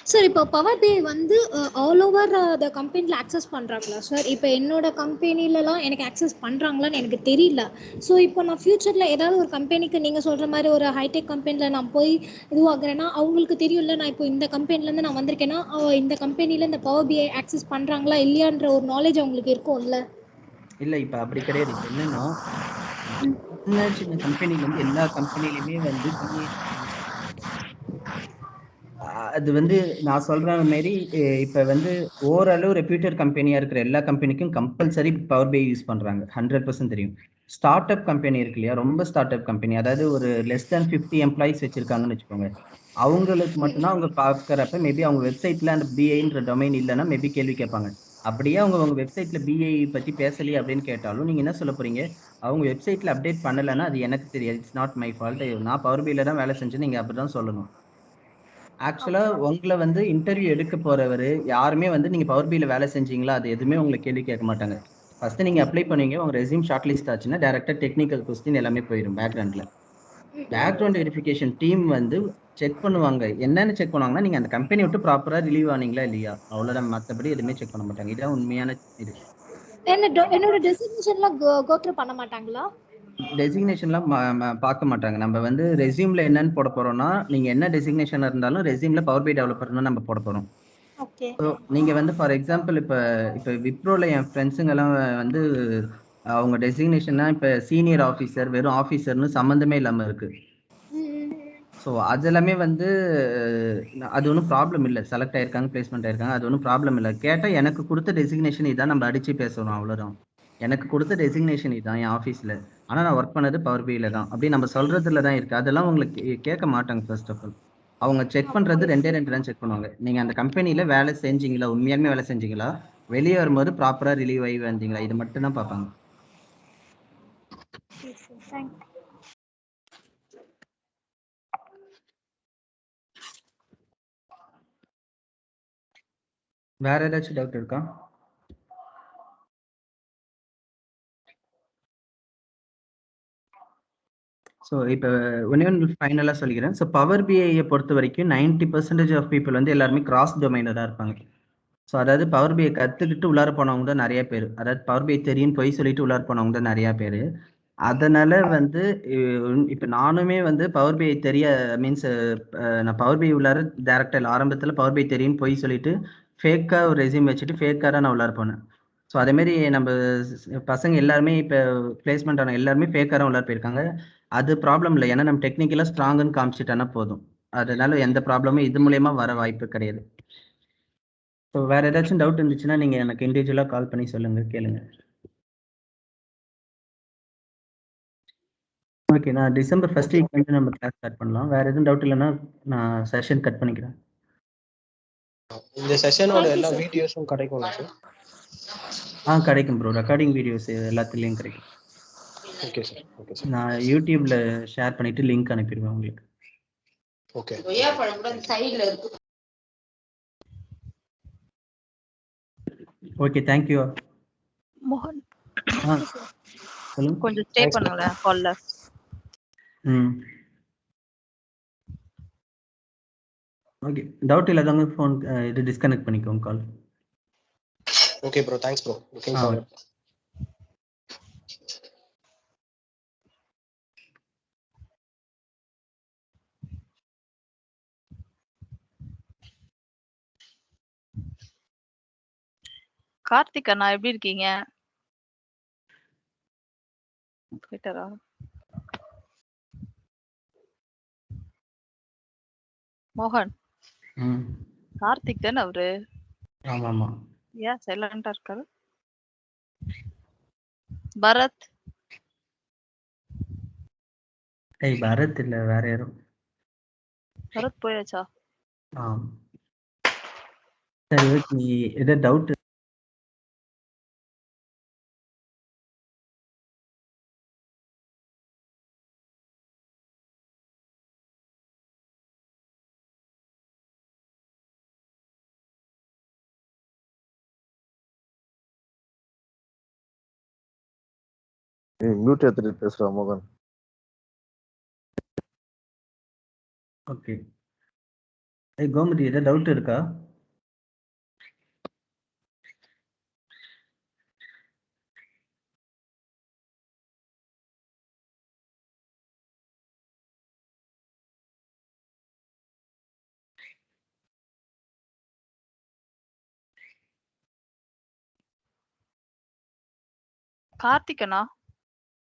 சார் இப்போ பவர் பிஐ வந்து ஆல் ஓவர் த கம்பெனியில் ஆக்சஸ் பண்ணுறாங்களா சார்? இப்போ என்னோட கம்பெனிலலாம் எனக்கு ஆக்சஸ் பண்ணுறாங்களான்னு எனக்கு தெரியல. ஸோ இப்போ நான் ஃப்யூச்சரில் ஏதாவது ஒரு கம்பெனிக்கு நீங்கள் சொல்கிற மாதிரி ஒரு ஹைடெக் கம்பெனியில் நான் போய் இதுவாகிறேன்னா அவங்களுக்கு தெரியும்ல நான் இப்போ இந்த கம்பெனிலேருந்து நான் வந்திருக்கேன்னா இந்த கம்பெனியில் இந்த பவர் பிஐ ஆக்சஸ் பண்ணுறாங்களா இல்லையான்ற ஒரு நாலேஜ் அவங்களுக்கு இருக்கும்ல? இல்லை இப்போ அப்படி கிடையாது. இப்போ என்னன்னா சின்ன சின்ன கம்பெனிலேருந்து எல்லா கம்பெனிலையுமே வந்து பிஏ அது வந்து நான் சொல்ற மாரி இப்போ வந்து ஓரளவு ரெப்யூட்டட் கம்பெனியாக இருக்கிற எல்லா கம்பெனிக்கும் கம்பல்சரி பவர் பை யூஸ் பண்ணுறாங்க. 100% தெரியும். ஸ்டார்ட் அப் கம்பெனி இருக்கு இல்லையா, ரொம்ப ஸ்டார்ட் அப் கம்பெனி, அதாவது ஒரு லெஸ் தேன் 50 எம்ப்ளாயிஸ் வச்சிருக்காங்கன்னு வச்சுக்கோங்க. அவங்களுக்கு மட்டும்தான் அவங்க பார்க்குறப்ப மேபி அவங்க வெப்சைட்டில் அந்த பிஐன்ற டொமைன் இல்லைன்னா மேபி கேள்வி கேட்பாங்க. அப்படியே அவங்க வெப்சைட்டில் பிஐ பற்றி பேசலையே அப்படின்னு கேட்டாலும் நீங்கள் என்ன சொல்ல போறீங்க, அவங்க வெப்சைட்டில் அப்டேட் பண்ணலைன்னா அது எனக்கு தெரியாது, இட்ஸ் நாட் மை ஃபால்ட், நான் பவர் பியில் தான் வேலை செஞ்சேன், நீங்கள் அப்படி தான் சொல்லணும். ஆக்சுவலா உங்களை வந்து இன்டர்வியூ எடுக்க போறவர் யாருமே வந்து நீங்க பவர் பில வேலை செஞ்சீங்களா அது எதுவுமே உங்களை கேள்வி கேட்க மாட்டாங்க. ஃபர்ஸ்ட் நீங்க அப்ளை பண்ணீங்க, உங்க ரெஸ்யூம் ஷார்ட் லிஸ்ட் ஆச்சுன்னா டைரக்டா டெக்னிக்கல் கொஸ்டின் எல்லாமே போயிடும். பேக்ரவுண்ட் வெரிஃபிகேஷன் டீம் வந்து செக் பண்ணுவாங்க. என்னன்னு செக் பண்ணுவாங்கன்னா நீங்க அந்த கம்பெனி விட்டு ப்ராப்பரா ரிலீவ் ஆனீங்களா இல்லையா, அவ்வளவுதான். மற்றபடி எதுவுமே செக் பண்ண மாட்டாங்க. இதான் உண்மையான இது. என்னோட டெசிக்னேஷன்லாம் கோத்ரூ பண்ண மாட்டாங்களா? டெசிக்னேஷன்லாம் பார்க்க மாட்டாங்க. நம்ம வந்து ரெஸ்யூம்ல என்னன்னு போட போறோம்னா நீங்க என்ன டெசிக்னேஷன் இருந்தாலும் ரெஸ்யூம்ல பவர் பி டெவலப்பர்னு நம்ம போட போறோம். ஓகே. ஸோ நீங்க வந்து ஃபார் எக்ஸாம்பிள் இப்போ விப்ரோல என் ஃப்ரெண்ட்ஸுங்கெல்லாம் வந்து அவங்க டெசிக்னேஷன்னா இப்போ சீனியர் ஆஃபீஸர், வெறும் ஆஃபீஸர்னு சம்மந்தமே இல்லாமல் இருக்கு. ஸோ அதெல்லாமே வந்து அது ஒன்றும் ப்ராப்ளம் இல்லை. செலக்ட் ஆயிருக்காங்க, பிளேஸ்மெண்ட் ஆயிருக்காங்க, அது ஒன்றும் ப்ராப்ளம் இல்லை. கேட்டால் எனக்கு கொடுத்த டெசிக்னேஷன் இதான், நம்ம அடிச்சு பேசணும் அவ்வளோதான். எனக்கு கொடுத்த டெசிக்னேஷன் இதான் என் ஆஃபீஸில், ஆனால் நான் ஒர்க் பண்ணது பவர் பியில் தான் அப்படி நம்ம சொல்றதுல தான் இருக்கு. அதெல்லாம் உங்களுக்கு கேட்க மாட்டாங்க. ஃபர்ஸ்ட் ஆஃப் ஆல் அவங்க செக் பண்றது ரெண்டு தான் செக் பண்ணுவாங்க. நீங்க அந்த கம்பெனில வேலை செஞ்சீங்களா, உண்மையாலுமே வேலை செஞ்சீங்களா, வெளியே வரும்போது ப்ராப்பரா ரிலீவ் ஆகி வந்தீங்களா, இது மட்டும் தான் பார்ப்பாங்க. வேற ஏதாச்சும் டவுட் இருக்கா? ஸோ இப்போ ஒன்று ஃபைனலாக சொல்லிக்கிறேன். ஸோ பவர் பிஐயை பொறுத்த வரைக்கும் 90% ஆஃப் பீப்புள் வந்து எல்லாருமே கிராஸ் டொமைனராக இருப்பாங்க. ஸோ அதாவது பவர் பிஐ கற்றுக்கிட்டு உள்ளார போனவங்க தான் நிறைய பேர், அதாவது பவர் பிஐ தெரியும் போய் சொல்லிட்டு உள்ளார போனவங்க தான் நிறையா பேர். அதனால வந்து இப்போ நானுமே வந்து பவர் பிஐ தெரிய மீன்ஸ் நான் பவர் பிஐ உள்ளார டேரக்டர் ஆரம்பத்தில் பவர் பிஐ தெரியும் போய் சொல்லிட்டு ஃபேக்காக ஒரு ரெஸ்யூம் வச்சுட்டு ஃபேக்காக நான் உள்ளார போனேன். ஸோ அதேமாரி நம்ம பசங்க எல்லாருமே இப்போ பிளேஸ்மெண்ட் ஆன எல்லாருமே ஃபேக்காக உள்ளார போயிருக்காங்க. அது ப்ராப்ளம் இல்லை, ஏன்னா நம்ம டெக்னிக்கலாக ஸ்ட்ராங்குன்னு காமிச்சிட்டோன்னா போதும். அதனால எந்த ப்ராப்ளமும் இது மூலயமா வர வாய்ப்பு கிடையாது. ஸோ வேற ஏதாச்சும் டவுட் இருந்துச்சுன்னா நீங்கள் எனக்கு இண்டிவிஜுவலாக கால் பண்ணி சொல்லுங்கள், கேளுங்க. ஓகே, நான் டிசம்பர் ஃபர்ஸ்ட் வீக் வந்து நம்ம கிளாஸ் ஸ்டார்ட் பண்ணலாம். வேற எதுவும் டவுட் இல்லைன்னா நான் செஷன் கட் பண்ணிக்கிறேன். இந்த செஷனோட எல்லா வீடியோஸும் கிடைக்கும்ல சார்? கிடைக்கும் ப்ரோ, ரெக்கார்டிங் வீடியோஸ் எல்லாத்துலேயும் கிடைக்கும். Okay sir, okay sir. நான் யூடியூப்ல ஷேர் பண்ணிட்டு லிங்க் அனுப்பிடுவேன் உங்களுக்கு. ஓகே. Okay, thank you. மோகன் சொல்லுங்க. கொஞ்சம் ஸ்டே பண்ணுங்க கால்ல. ஓகே, டவுட் இல்லாதவங்க ஃபோன் இது டிஸ்கனெக்ட் பண்ணிக்கோங்க call. Okay bro, thanks bro. Looking forward. Karthik அண்ணா எப்படி இருக்கீங்க? போயிட்டாரா? மோகன், ம் கார்த்திக் தானே அவரு? ஆமாம் ஆமாம். ஏன் சைலண்டா இருக்காரு? பரத், ஏய் பரத் இல்லை, வேற யாரும். பரத் போயாச்சா? ஆ சரி ஓகே. ஏதாவது டவுட்? மியூட் எடுத்துட்டு பேசுறா மோகன். ஓகே. ஏய் கோமதி, ஏதாவது டவுட் இருக்கா? கார்த்திக் அண்ணா